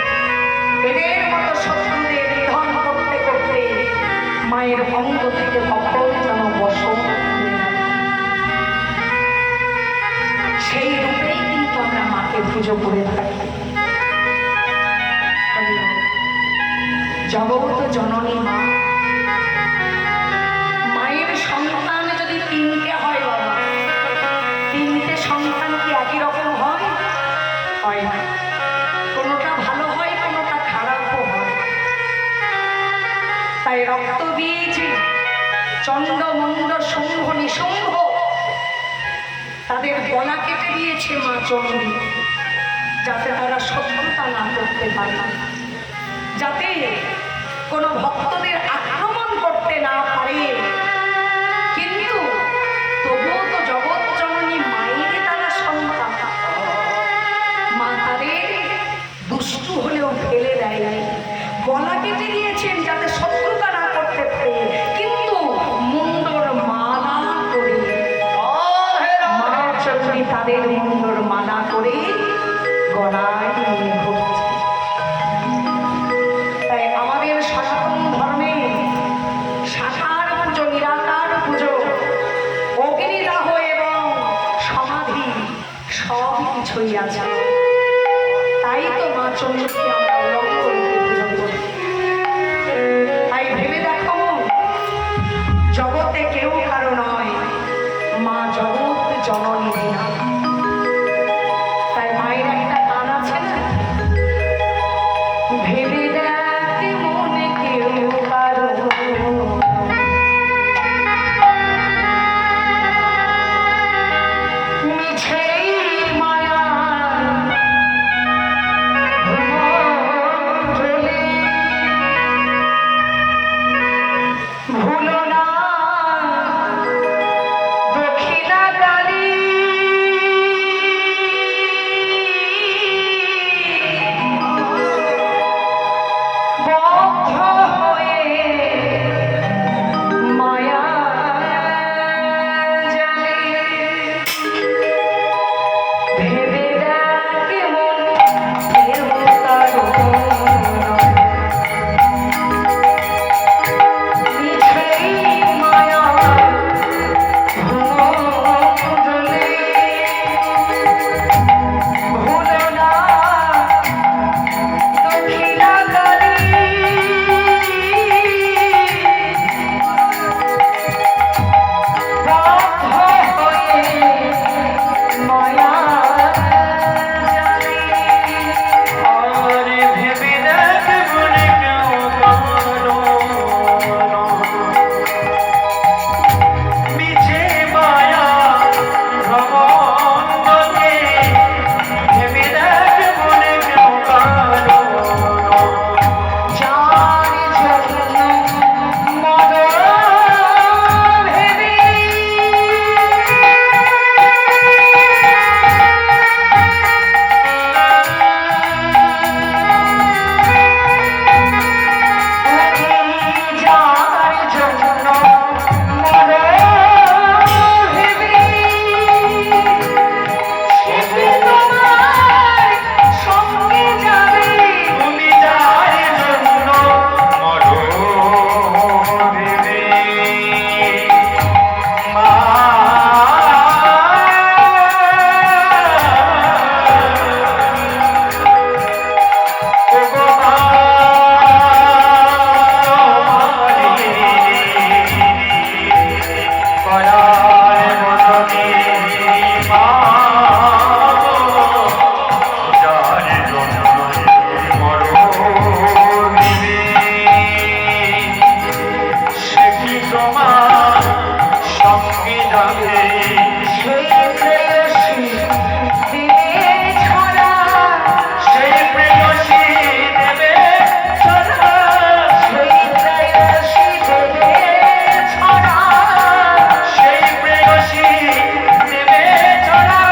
এদের মতো শত্রুদের নিধন করতে করতে মায়ের অঙ্গ থেকে কখন যেন বসন খুলে গেল। সেই রূপেই কিন্তু আমরা মাকে পুজো করে থাকি। জগৎ জননী মা, মায়ের সন্তান যদি তিনটে হয় বাবা, তিনটে সন্তান কি একই রকম হয়? হয় না। কোনোটা ভালো হয়, কোনোটা খারাপও হয়। তাই রক্তবীজ, চণ্ড মণ্ড শুম্ভ নিশুম্ভ তাদের গলা কেটে দিয়েছে মা চণ্ডী, যাতে তারা শত্রুতা না করতে পারে, যাতে কোনো ভক্তদের আক্রমণ করতে না পারে। কিন্তু তবুও তো জগৎ জননী মায়ের তারা সন্তান, মা তাদের দুষ্টু হলেও ফেলে দেয়, গলা কেটে দিয়েছেন যাতে শত্রুতা না করতে পারে। কিন্তু মুন্ডর মালা করে মা চণ্ডী তাদের মুন্ডর মালা করে গলায় নিয়ে ঘুরছে। তাই আমাদের সনাতন ধর্মে সাকার পুজো, নিরাকার পুজো, অগ্নিদাহ এবং সমাধি সব কিছুই আছে। তাই তো মা চণ্ডীকে আমরা উলঙ্গ রূপে পুজো করি। তাই ভেবে দেখো, জগতে কেউ কারো নয়, মা জগৎ জননী বিনা। তাই মায়ের একটা গান আছে না, ভেবে দেখ মনে কেউ কারো মিছেই মায়া ভুলে, ভুলো না দক্ষিণা কালী পরায় মতনি মা যার জন্য মরণ দিবে সে কি তোমার সঙ্গে যাবে সেই প্রেয়সী দিনে ছড়া সেই প্রেয়সী দেবে ছড়া সেই প্রেয়সী দেবে ছড়া সেই প্রেয়সী দেবে ছড়া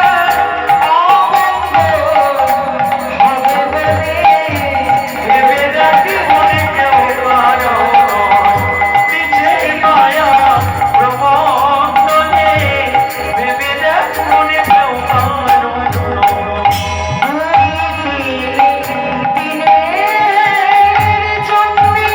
হবে বলে ভেবে দেখি মনে কেউ কারো পিছে মায়া প্রবন্ধনে ভেবে দেখ মনে কেউ কারো দিনের জন্যে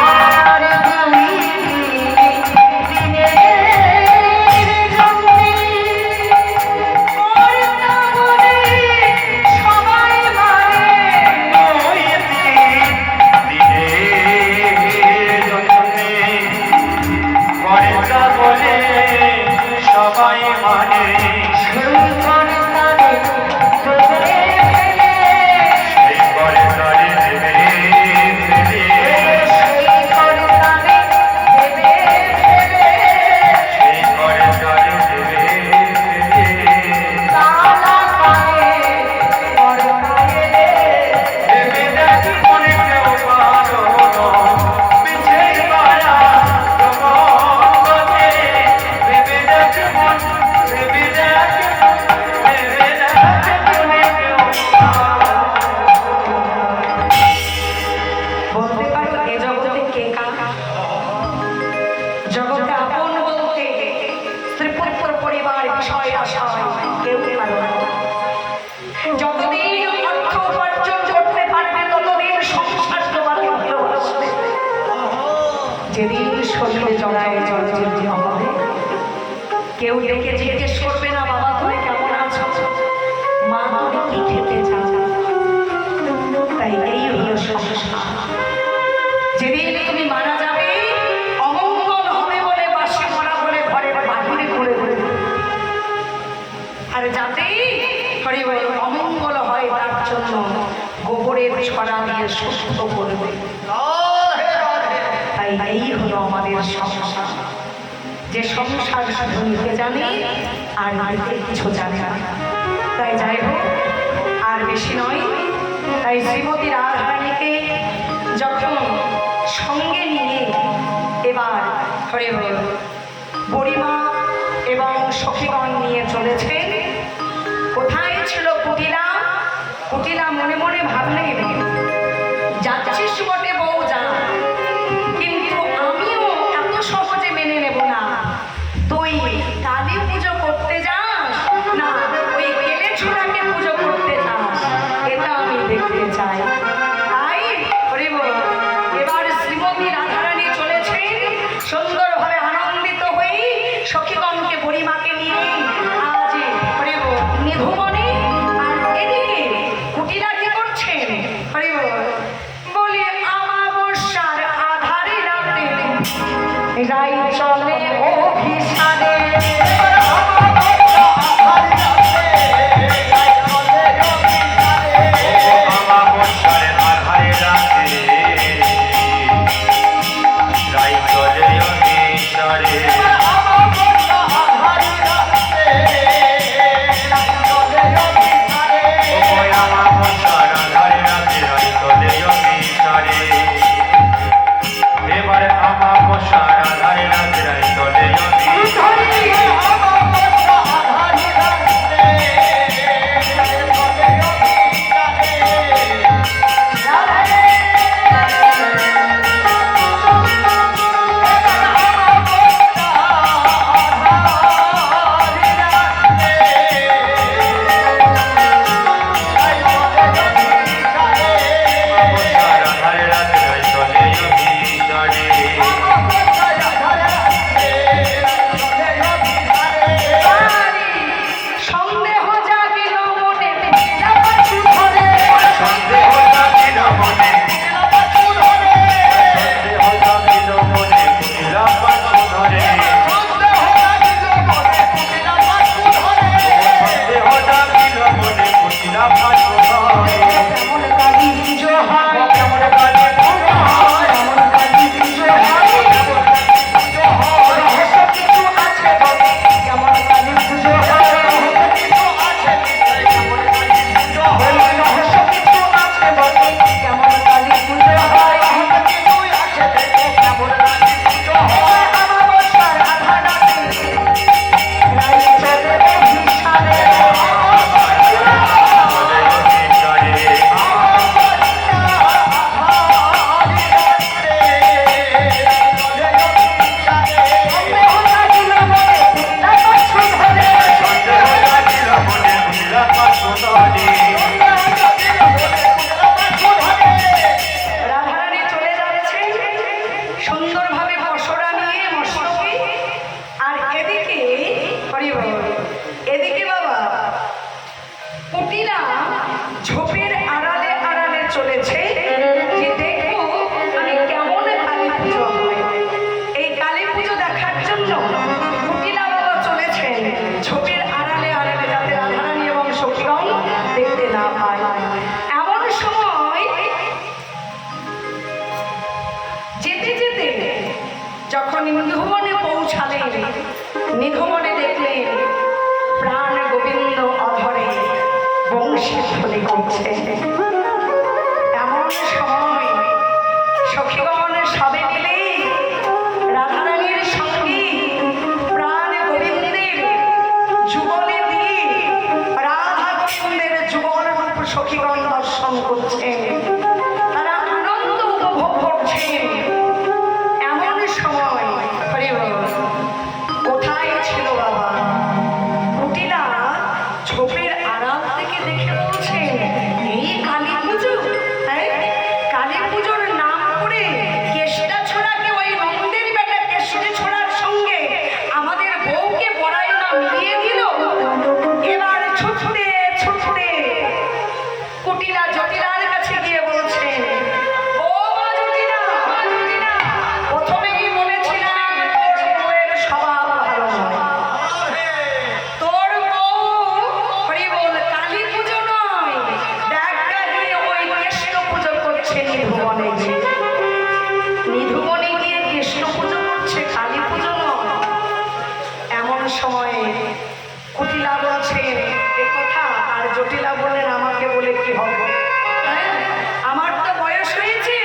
আর দুই দিনের জন্যে ওর নামে সবাই মানে বলে সবাই মানে সেই কর্তারে দেবে ফেলে সেই করে তারে দেবে ফেলে সেই কর্তারে দেবে ফেলে সেই করে তারে দেবে ফেলে তালা পায়ে পরমায়ে ভেবে দেখি মনে কেউ পারো পিছে মায়া প্রবন্ধনে ভেবে দেখি মন ভেবে দেখি মনে কেউ পারো বলতে পারো এ জগতে কে কাকা? জগতে আপন বলতে স্ত্রীপুত্র পরিবার বিষয় আশয় কেউ পারো না। যতদিন অর্থ উপার্জন করতে পারবে ততদিন সংসার তোমাকে ভালোবাসবে। যেদিন শরীরে জড়ায় জর্জরিত হবে কেউ ডেকে জিজ্ঞেস করবে না বাবা তুমি কেমন আছো, মা তুমি কি খেতে চাও। তাই এই হলো সংসার। যেদিন তুমি মারা যাবে অমঙ্গল হবে বলে বাসি মরা বলে ঘরের বাহিরে ঘুরে ঘুরে আর যাতেই হরি বলে অমঙ্গল হয় তার জন্য গোবরের ছড়া দিয়ে সুস্থ করবে। তাই এই হলো আমাদের সংসার। যে সংসার শুধু নিতে জানে আর নারীতে কিছু জানে না। তাই যাই হোক আর বেশি নয়। তাই শ্রীমতী রাধারানীকে যখন সঙ্গে নিয়ে এবার হরে হরে বুড়িমা এবং সখীগণ নিয়ে চলেছেন। কোথায় ছিল কুটিলা? কুটিলা মনে মনে ভাবলেন যাচ্ছিস বটে বউ যা, কিন্তু আমিও এত সহজে মেনে নেব না। তুই কালী পুজো করতে যাস না ওই কেলে ছোড়াকে পুজো করতে যাস, এটা আমি দেখতে চাই। তাই হরি বল এবার শ্রীমতী রাধারানী চলেছেন সুন্দরভাবে আনন্দিত হয়ে সখীগণকে বুড়িমাকে নিয়ে আজ ভাই এমন সময় যেতে যেতে যখন নিধুবনে পৌঁছালেন, নিধুবনে দেখলেন প্রাণ গোবিন্দ অধরে বংশী ধ্বনি করছে। এমন সময় সখীগণ সবে মিলে রাধারানীর সঙ্গে প্রাণ গোবিন্দের যুগলে দিয়ে রাধা গোবিন্দের যুগল রূপ সখীগণ দর্শন করছেন, তারা আনন্দ উপভোগ করছেন। এমন সময় হরি বল, কোথায় ছিল বাবা? কুটিলা ঝোপের আড়াল থেকে দেখে বলছেন, এই কালী পুজো, হ্যাঁ কালী পুজোর নাম করে কেষ্টা ছোড়াকে, ওই নন্দের বেটা কেষ্টে ছোড়ার সঙ্গে আমাদের বউকে বড়াই না মিলিয়ে দিল। এবার ছুটতে ছুটতে কুটিলা জটিলার কাছে গিয়ে বলছেন, ও মা জটিলা, প্রথমেই বলেছিলাম তোর বউয়ের স্বভাব ভালো নয়। তোর বউ হরি বল কালী পুজো নয়, দেখা গিয়ে ওই কৃষ্ণ পুজো করছে নিধুবনে গিয়ে। নিধুবনে গিয়ে কৃষ্ণ পুজো করছে, কালী পুজো নয়। এমন সময়ে কুটিলা বলছেন এ কথা, আর জটিলা বললেন আমাকে বলে কি হবে? হ্যাঁ, আমার তো বয়স হয়েছে,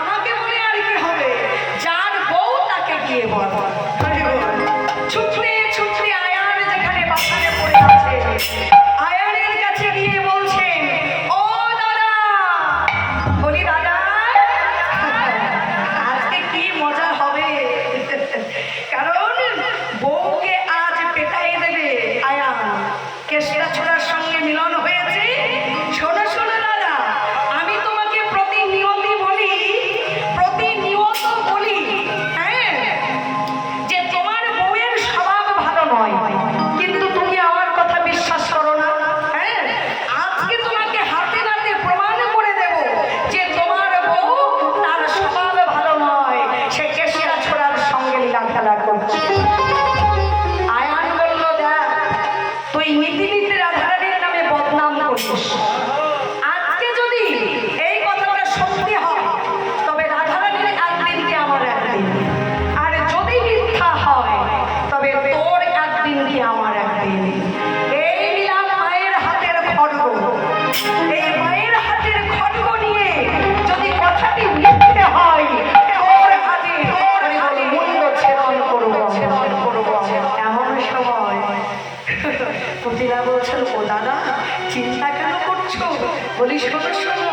আমাকে বলে আর কি হবে? যার বউ তাকে গিয়ে বল। ছুটতে ছুটতে আয়ার যেখানে বাসায় পড়ে আছে, আয়ারের কাছে গিয়ে বলছেন, ও দাদা। বলি দাদা আজকে কি মজা হবে, কারণ বউকে আজ পেটাই দেবে আয়ান। কেষ্টা ছোড়ার সঙ্গে মিলন হয়েছে। শোনো শোনো দাদা, আমি তোমাকে প্রতিনিয়ত বলি, হ্যাঁ, যে তোমার বউয়ের স্বভাব ভালো নয়, কিন্তু তুমি আমার কথা বিশ্বাস করো না। হ্যাঁ, আজকে তোমাকে হাতে নাতে প্রমাণ করে দেব যে তোমার বউ তার স্বভাব ভালো নয়, সে কেষ্টা ছোড়ার সঙ্গে লীলা খেলা করছে। আয়ান বলল, দেখ তুই নীতি নীতি রাধারানীর নামে বদনাম করিস। আজকে যদি এই কথাটা সত্যি হয় তবে রাধারানীর একদিন কি আমার একদিন, আর যদি মিথ্যা হয় তবে তোর একদিন কি আমার একদিন। এই নিলাম মায়ের হাতের খড়গ, এই মায়ের হাতের খড়গ নিয়ে যদি কথাটি মিথ্যে হয় তোর আজকে মুন্ড ছেদন করব। এমন সময় কুটিলা বলছেন, ও দাদা চিন্তা কেন করছো? বলি শোনো শোনো,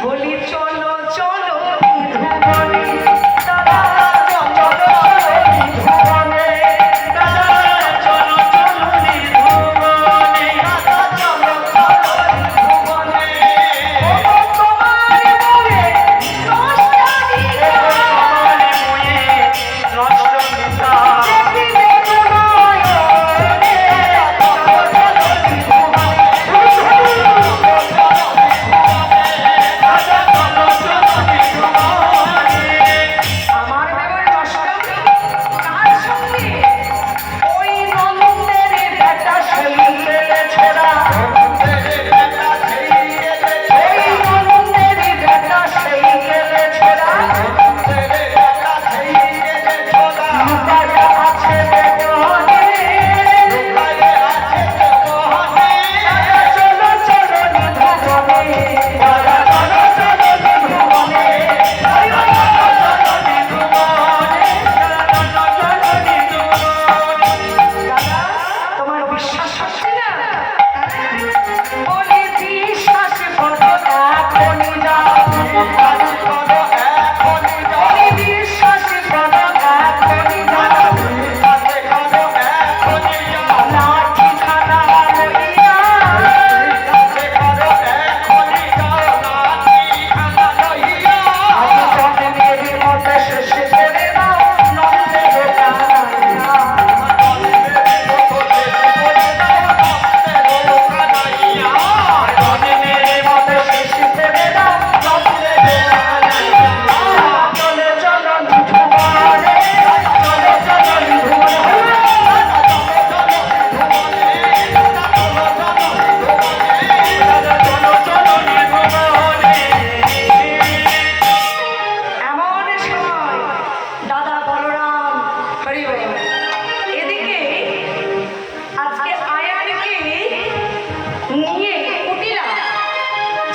বলি চলো চলো নিধুবনে, দাদা চলো চলো নিধুবনে, দাদা চলো চলো নিধুবনে, দাদা চলো চলো নিধুবনে। ও তোমার বলে নষ্টারি রাধা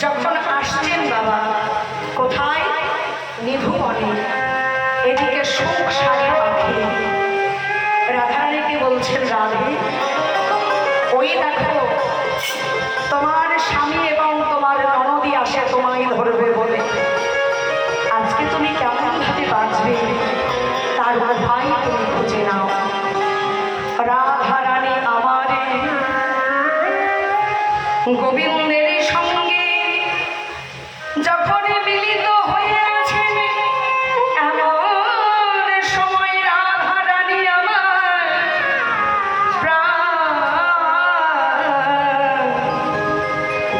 যখন আসছেন বাবা, কোথায়? নিধুবনে। এদিকে শোক সারে পাখি রাধারানীকে বলছেন, রাধে ওই দেখো তোমার স্বামী এবং তোমার ননদি আসে তোমায় ধরবে বলে। আজকে তুমি কেমন ভাবে বাঁচবে তার উপায় তুমি খুঁজে নাও। রাধারানী আমারে গোবিন্দের সঙ্গে যখন মিলিত হইয়াছেন, এমন সময় রাধারানী আমার প্রাণ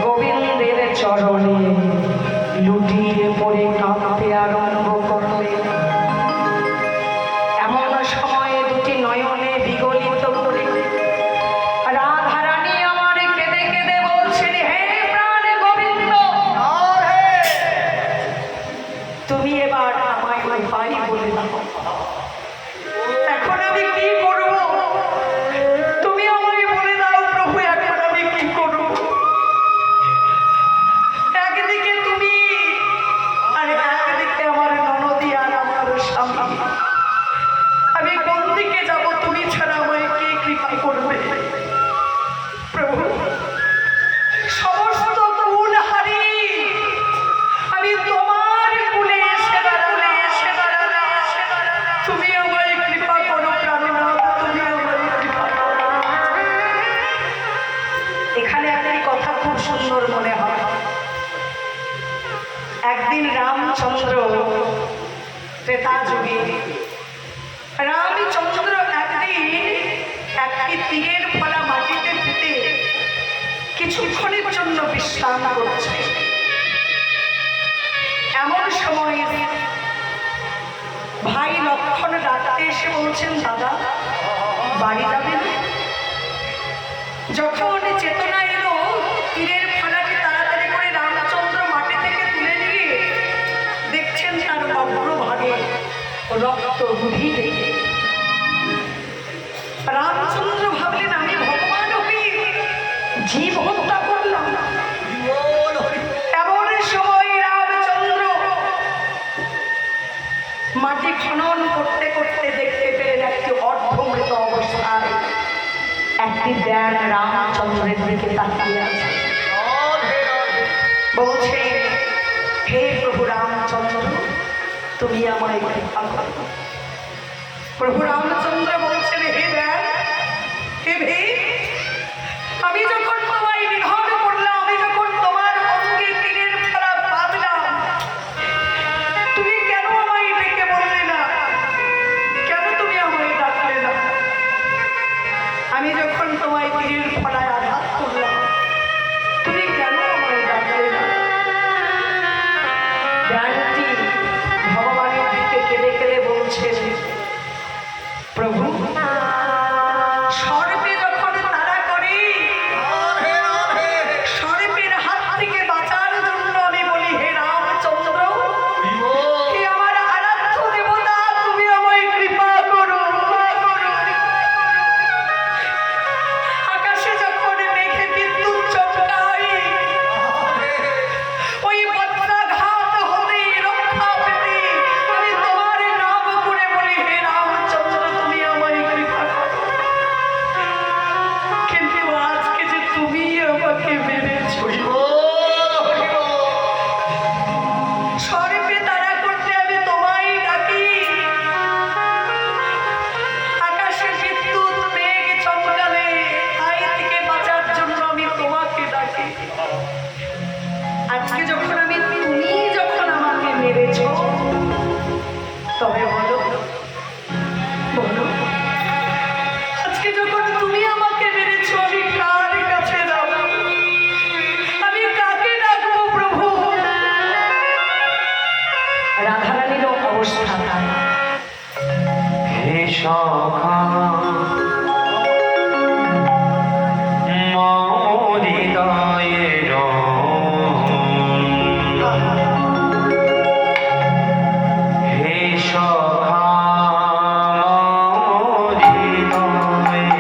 গোবিন্দের চরণে লুটিয়ে পড়ে কাঁদতে আরম্ভ করলেন। এমন সময়ে দুটি নয়নে বিগলিত করে রাধারানী আমার কেঁদে কেঁদে বলছেন, হে প্রাণ গোবিন্দ, তুমি এবার আমায় উপায় বলে দাও। এখন আমি কি করব? তুমি আমায় বলে দাও প্রভু, এখন আমি কি করব? একদিকে তুমি আর একদিকে আমার ননদি আর আমার স্বামী। আমি কোন দিকে যাব? তুমি ছাড়া আমায় কে কৃপা করবে? প্রভু, সমস্ত গুণ হারিয়ে আমি তোমার কুলে এসে দাঁড়ালাম। তুমি আমায় কৃপা করো প্রাণনাথ, তুমি আমায় কৃপা করো। এখানে একটি কথা খুব সুন্দর মনে হয়। একদিন রামচন্দ্র, ত্রেতা যুগে রামচন্দ্র একদিন একটি তীরের ফলা মাটিতে পুঁতে কিছুক্ষণের জন্য বিশ্রাম করছে। এমন সময় ভাই লক্ষণ ডাকতে এসে বলছেন, দাদা বাড়ি যাবেন? যখন চেতনা এলো, তীরের ফলাটি তাড়াতাড়ি করে রামচন্দ্র মাটি থেকে তুলে নিয়ে দেখছেন তার অগ্রভাগে রক্ত রুধি দেখে রামচন্দ্র ভাবলেন, আমি ভগবান হয়ে জীব হত্যা করলাম। এমন সময় রামচন্দ্র মাটি খনন করতে করতে দেখতে পেলেন একটি অর্ধমৃত অবস্থায় একটি ব্যাঙ রামচন্দ্রের দিকে তাকিয়ে আছে। বলছে, হে প্রভু রামচন্দ্র, তুমি আমায় কৃপা করো। প্রভু রামচন্দ্র বলছেন, হে ব্যাঙ, হে ভীম, আমি যখন তোমায় নিধন করলাম, আমি যখন তোমার অঙ্গে তীরের ফলা বাঁধলাম, তুমি কেন আমায় ডেকে বললে না? কেন তুমি আমায় ডাকলে না? আমি যখন তোমায় তীরের ফলায় আঘাত করলাম, তুমি কেন আমায় ডাকলে না? ব্যাঙটি ভগবানের দিকে কেঁদে কেঁদে বলছেন, প্রভু, সর্পে যখন তাড়া করে, সর্পের হাত থেকে বাঁচার জন্য আমি বলি, হে রামচন্দ্র, হে আমার আরাধ্য দেবতা, তুমি আমায় কৃপা করো। আকাশে যখন মেঘে বিদ্যুৎ চমকায়, ওই বজ্রাঘাত হতে রক্ষা পেতে আমি তোমার নাম করে বলি, হে রামচন্দ্র, তুমি আমায় কৃপা করো। কিন্তু আজকে যে তুমি আমাকে মেরেছ, সর্পে তাড়া করতে আমি তোমায় ডাকি, আকাশে বিদ্যুৎ মেঘ চমকালে তাই থেকে বাঁচার জন্য আমি তোমাকে ডাকি। আজকে যখন তুমি যখন আমাকে মেরেছ, তবে বলো বলো, আজকে যখন তুমি আমাকে মেরেছ, আমি কার কাছে যাব? আমি কাকে ডাকবো প্রভু? রাধারানীর অবস্থা তাই। হে সখা মম হৃদয়ের হে সখা মম হৃদয়ের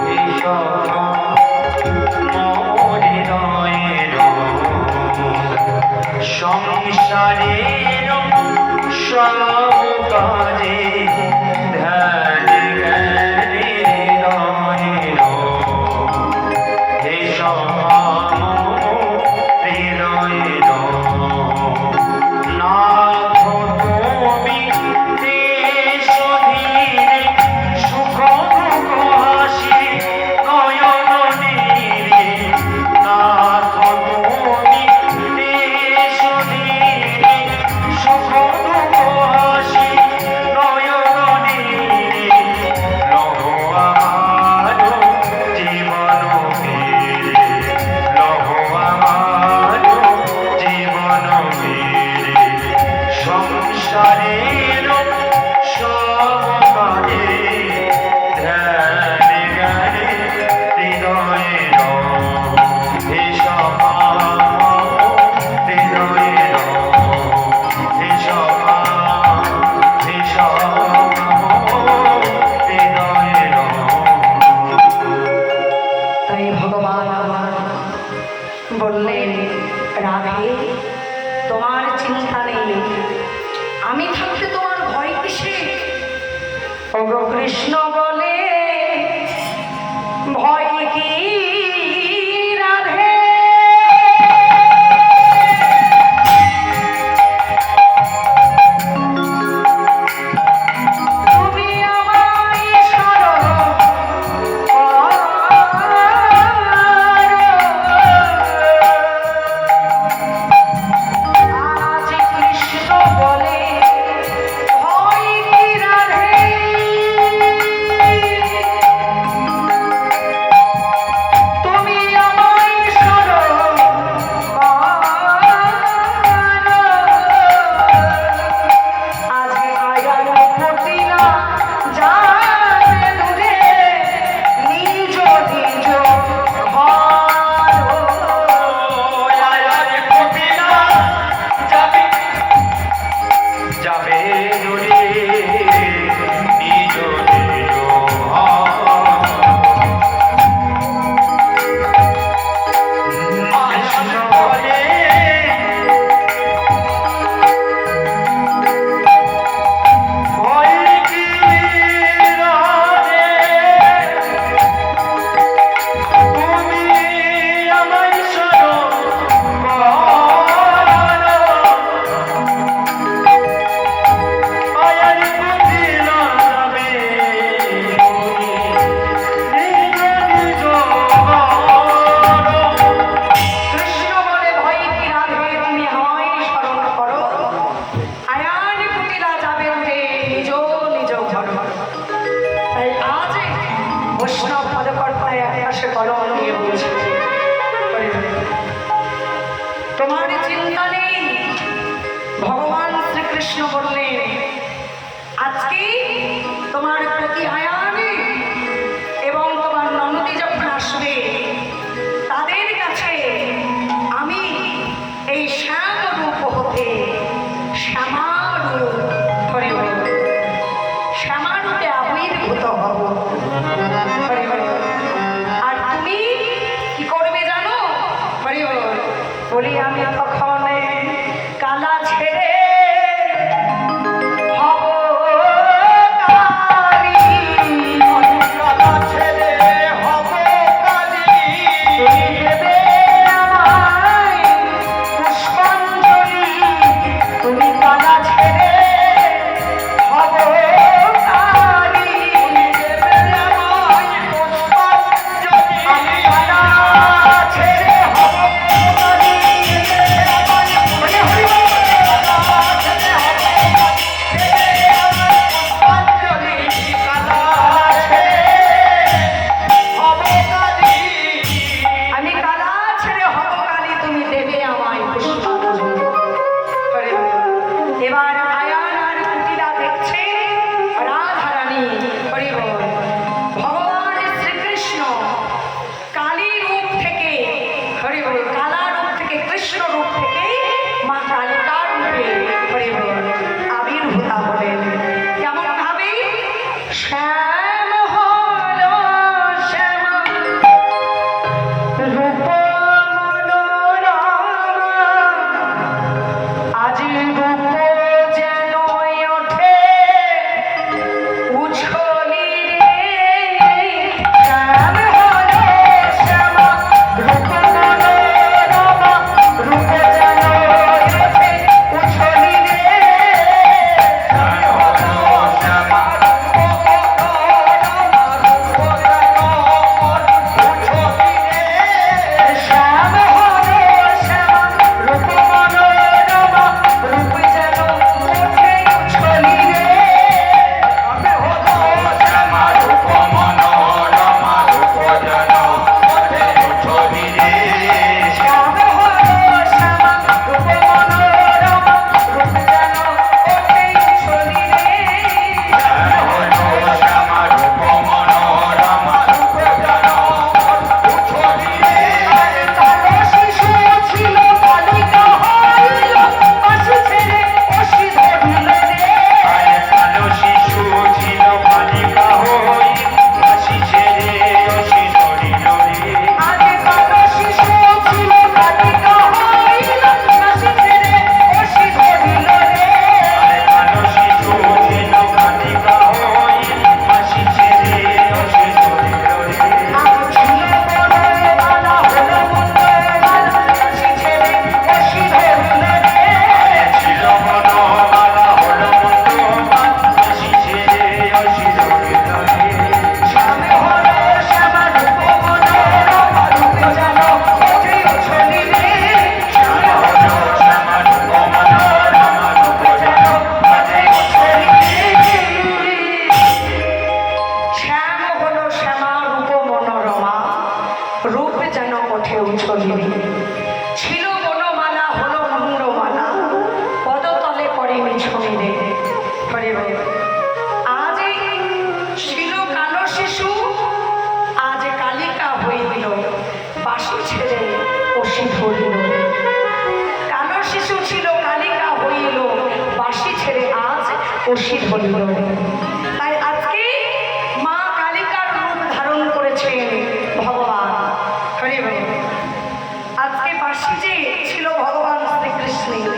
হে সখা মম হৃদয়ের সংসারের সব কাজে ধ্যান জ্ঞানে হৃদয়ের হে সমাম হৃদয়ের নাথ তুমি দেশ ধীরে সুখ দুঃখ হাসি নয়ন নীরে নাথ তুমি দেশ ধীরে সুখ দুঃখ হাসি নয়ন নীরে লহ আমার জীবন ফিরে লহ আমার জীবন ফিরে সংসারের সব কাজে ধ্যান জ্ঞানে হৃদয়ের হে সমাম হৃদয়ের হে সমাম হৃদয়ের তাই ভগবান আমার বললেন, রাধে তোমার চিন্তা নেই, আমি থাকতে তোমার ভয় কিসে? ওগো কৃষ্ণ বলে, ভয় কি রাধে? তুমি আমায় শরণ আজ কৃষ্ণ বলে, ভয় কি রাধে? তুমি আমায় শরণ আজ আয়ার পতিনা যাবে দূরে নিজ নিজ ঘর। আয়ার কপিলা যাবে যাবে দূরে নিজ নিজ কৃষ্ণ বলে ভয় কি রাধে? তুমি আমায় শরণ করো। আয়ার কপিলা যাবে নিজ নিজ ঘর। কৃষ্ণ বলে, ভয় কি রাধে? তুমি আমায় স্মরণ করো। আয়ার কুটিলা যাবে উঠে নিজ নিজ ঘর। তাই আজ বৈষ্ণব পদকর্তায় আকাশে কলম নিয়ে বলছে, তোমার চিন্তা নেই। ভগবান শ্রীকৃষ্ণ বললেন, আজকে তোমার প্রতি আয়ানে এবং তোমার ননদী যখন আসবে, তাদের কাছে আমি এই শ্যাম রূপ হতে শ্যামারূপ হরে হরে শ্যামারূপে আবির্ভূত হব। হরে হরে। আর তুমি কি করবে জানো? হরে হরে। বলি, আমি তখন কালা ছেড়ে হব কালী। কালা ছেড়ে হব কালী। তুমি দেবে আমায় পুষ্পাঞ্জলি। তুমি কালা ছেড়ে হব কালী। আমি কালা ছেড়ে হব কালী। হরি হরি বল। অসিত হইল। তাই আজকে মা কালিকার রূপ ধারণ করেছেন ভগবান। হরি বল। আজকে বাসি যে ছিল ভগবান শ্রীকৃষ্ণের,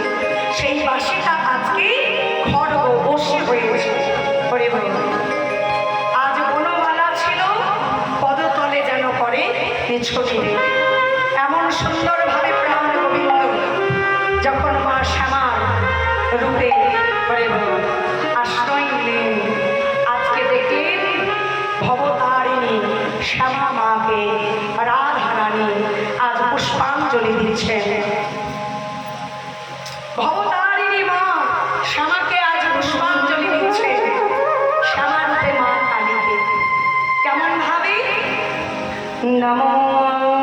সেই বাসিটা আজকে খড়গ অসি হয়েছে। হরি বল। আজ বনমালা ছিল পদতলে যেন করে ছড়িয়ে। এমন সুন্দরভাবে প্রাণ গোবিন্দ যখন মা শ্যামার রূপে করে আশ্রয় নিলেন, আজকে দেখলেন ভবতারিণী শ্যামা মাকে রাধারানী আজ পুষ্পাঞ্জলি দিচ্ছেন। ভবতারিণী মা শ্যামাকে আজ পুষ্পাঞ্জলি দিচ্ছে। শ্যামা রূপে মা কালীকে কেমন ভাবে নমো কালো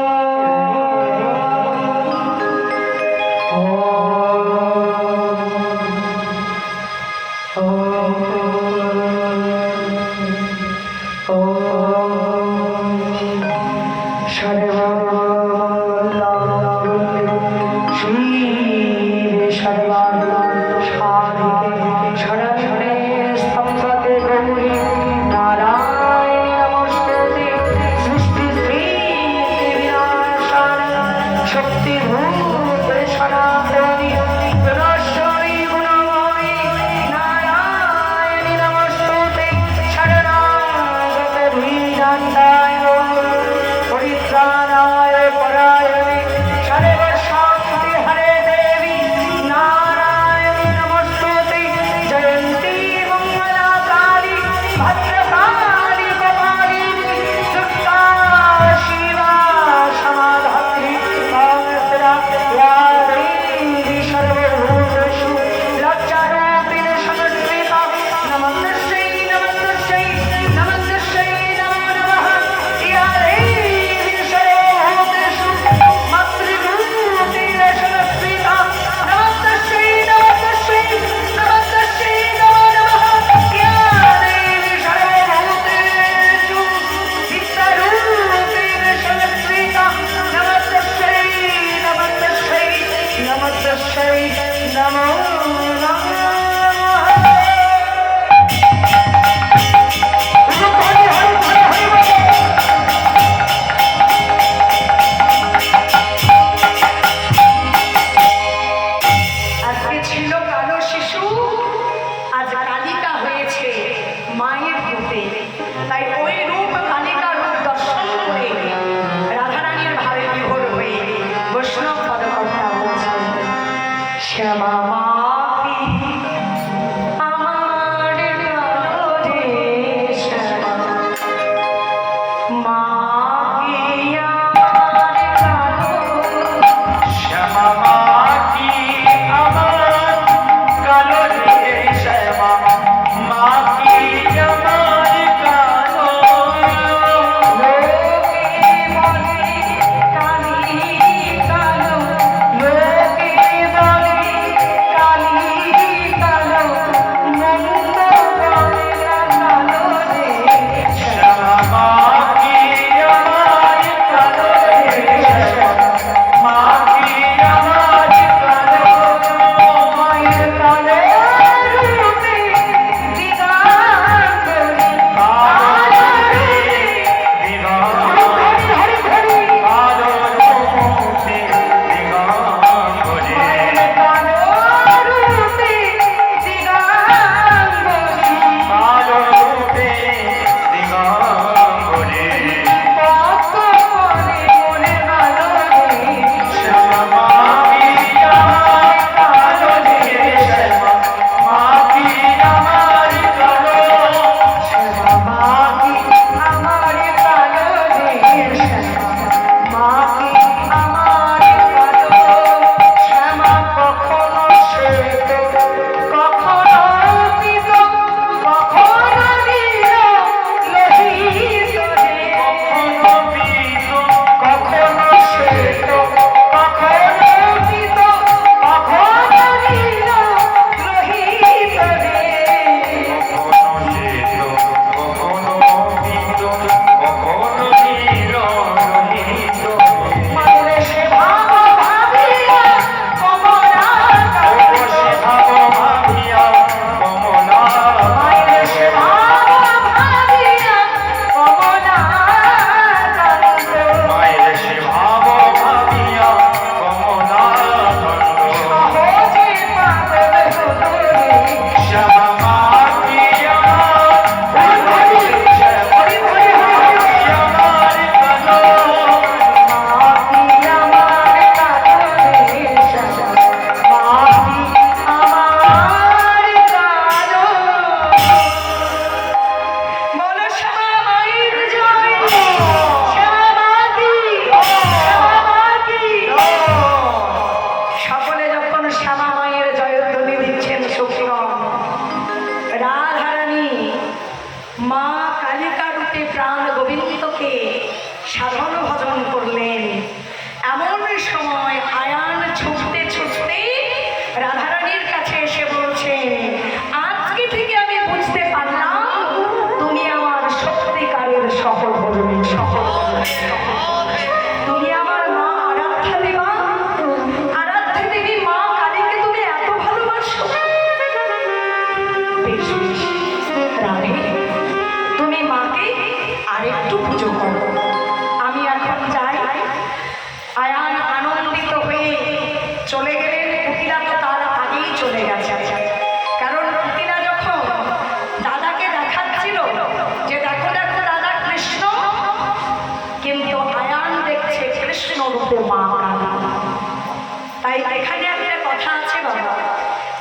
তাই এখানে একটা কথা আছে বাবা,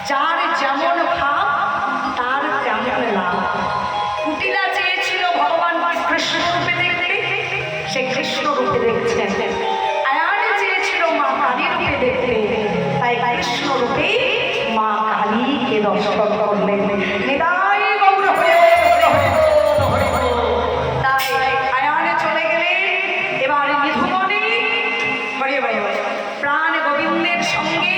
যার যেমন ভাব তার তেমন লাভ। কুটিলা চেয়েছিল ভগবান কৃষ্ণ রূপে দেখতে, সে কৃষ্ণ রূপে দেখছেন। আয়ানে চেয়েছিল মা কালী রূপে দেখতে, তাই কৃষ্ণ রূপে মা কালীকে দর্শন করলেন। নিতাই গৌর হরে হরে হরে। তাই আয়ানে চলে গেলে এবার নিধুমনে হরে হরে প্রাণ গোবিন্দের সঙ্গে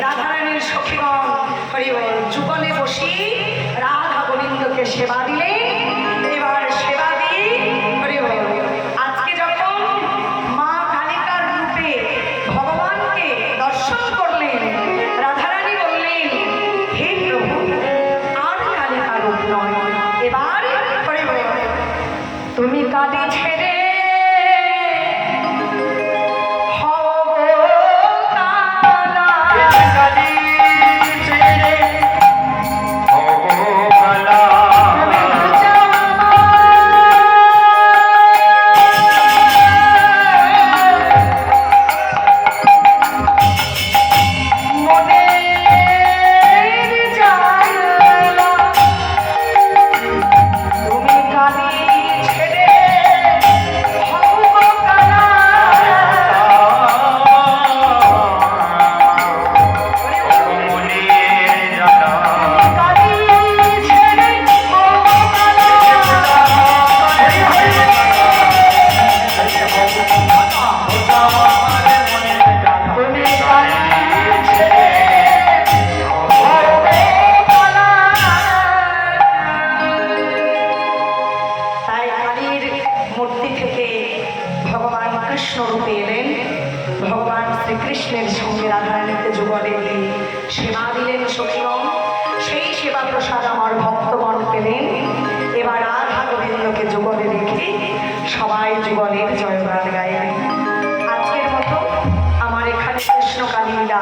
রাধারানীর সখীগণ হরে হরে যুগলে বসি রাধা গোবিন্দকে সেবা দিলেন। এবার সেবা দিয়ে হরে হরে আজকে যখন মা কালিকার রূপে ভগবানকে দর্শন করলেন, রাধারানী বললেন, হে প্রভু, আর কালিকা রূপ নয়, এবার হরে হরে তুমি কাঁদে ছেড়ে শ্রীকৃষ্ণের সঙ্গে রাধারানীতে যুগলে সেবা দিলেন সখীগণ। সেই সেবা প্রসাদ আমার ভক্তগণ পেলেন। এবার রাধা গোবিন্দকে যুগলে রেখে সবাই যুগলের জয়গান গাইলেন। আজকের মতো আমার এখানে কৃষ্ণকালী লীলা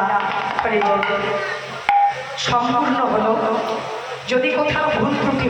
সম্পূর্ণ হলো। যদি কোথাও ভুল ত্রুটি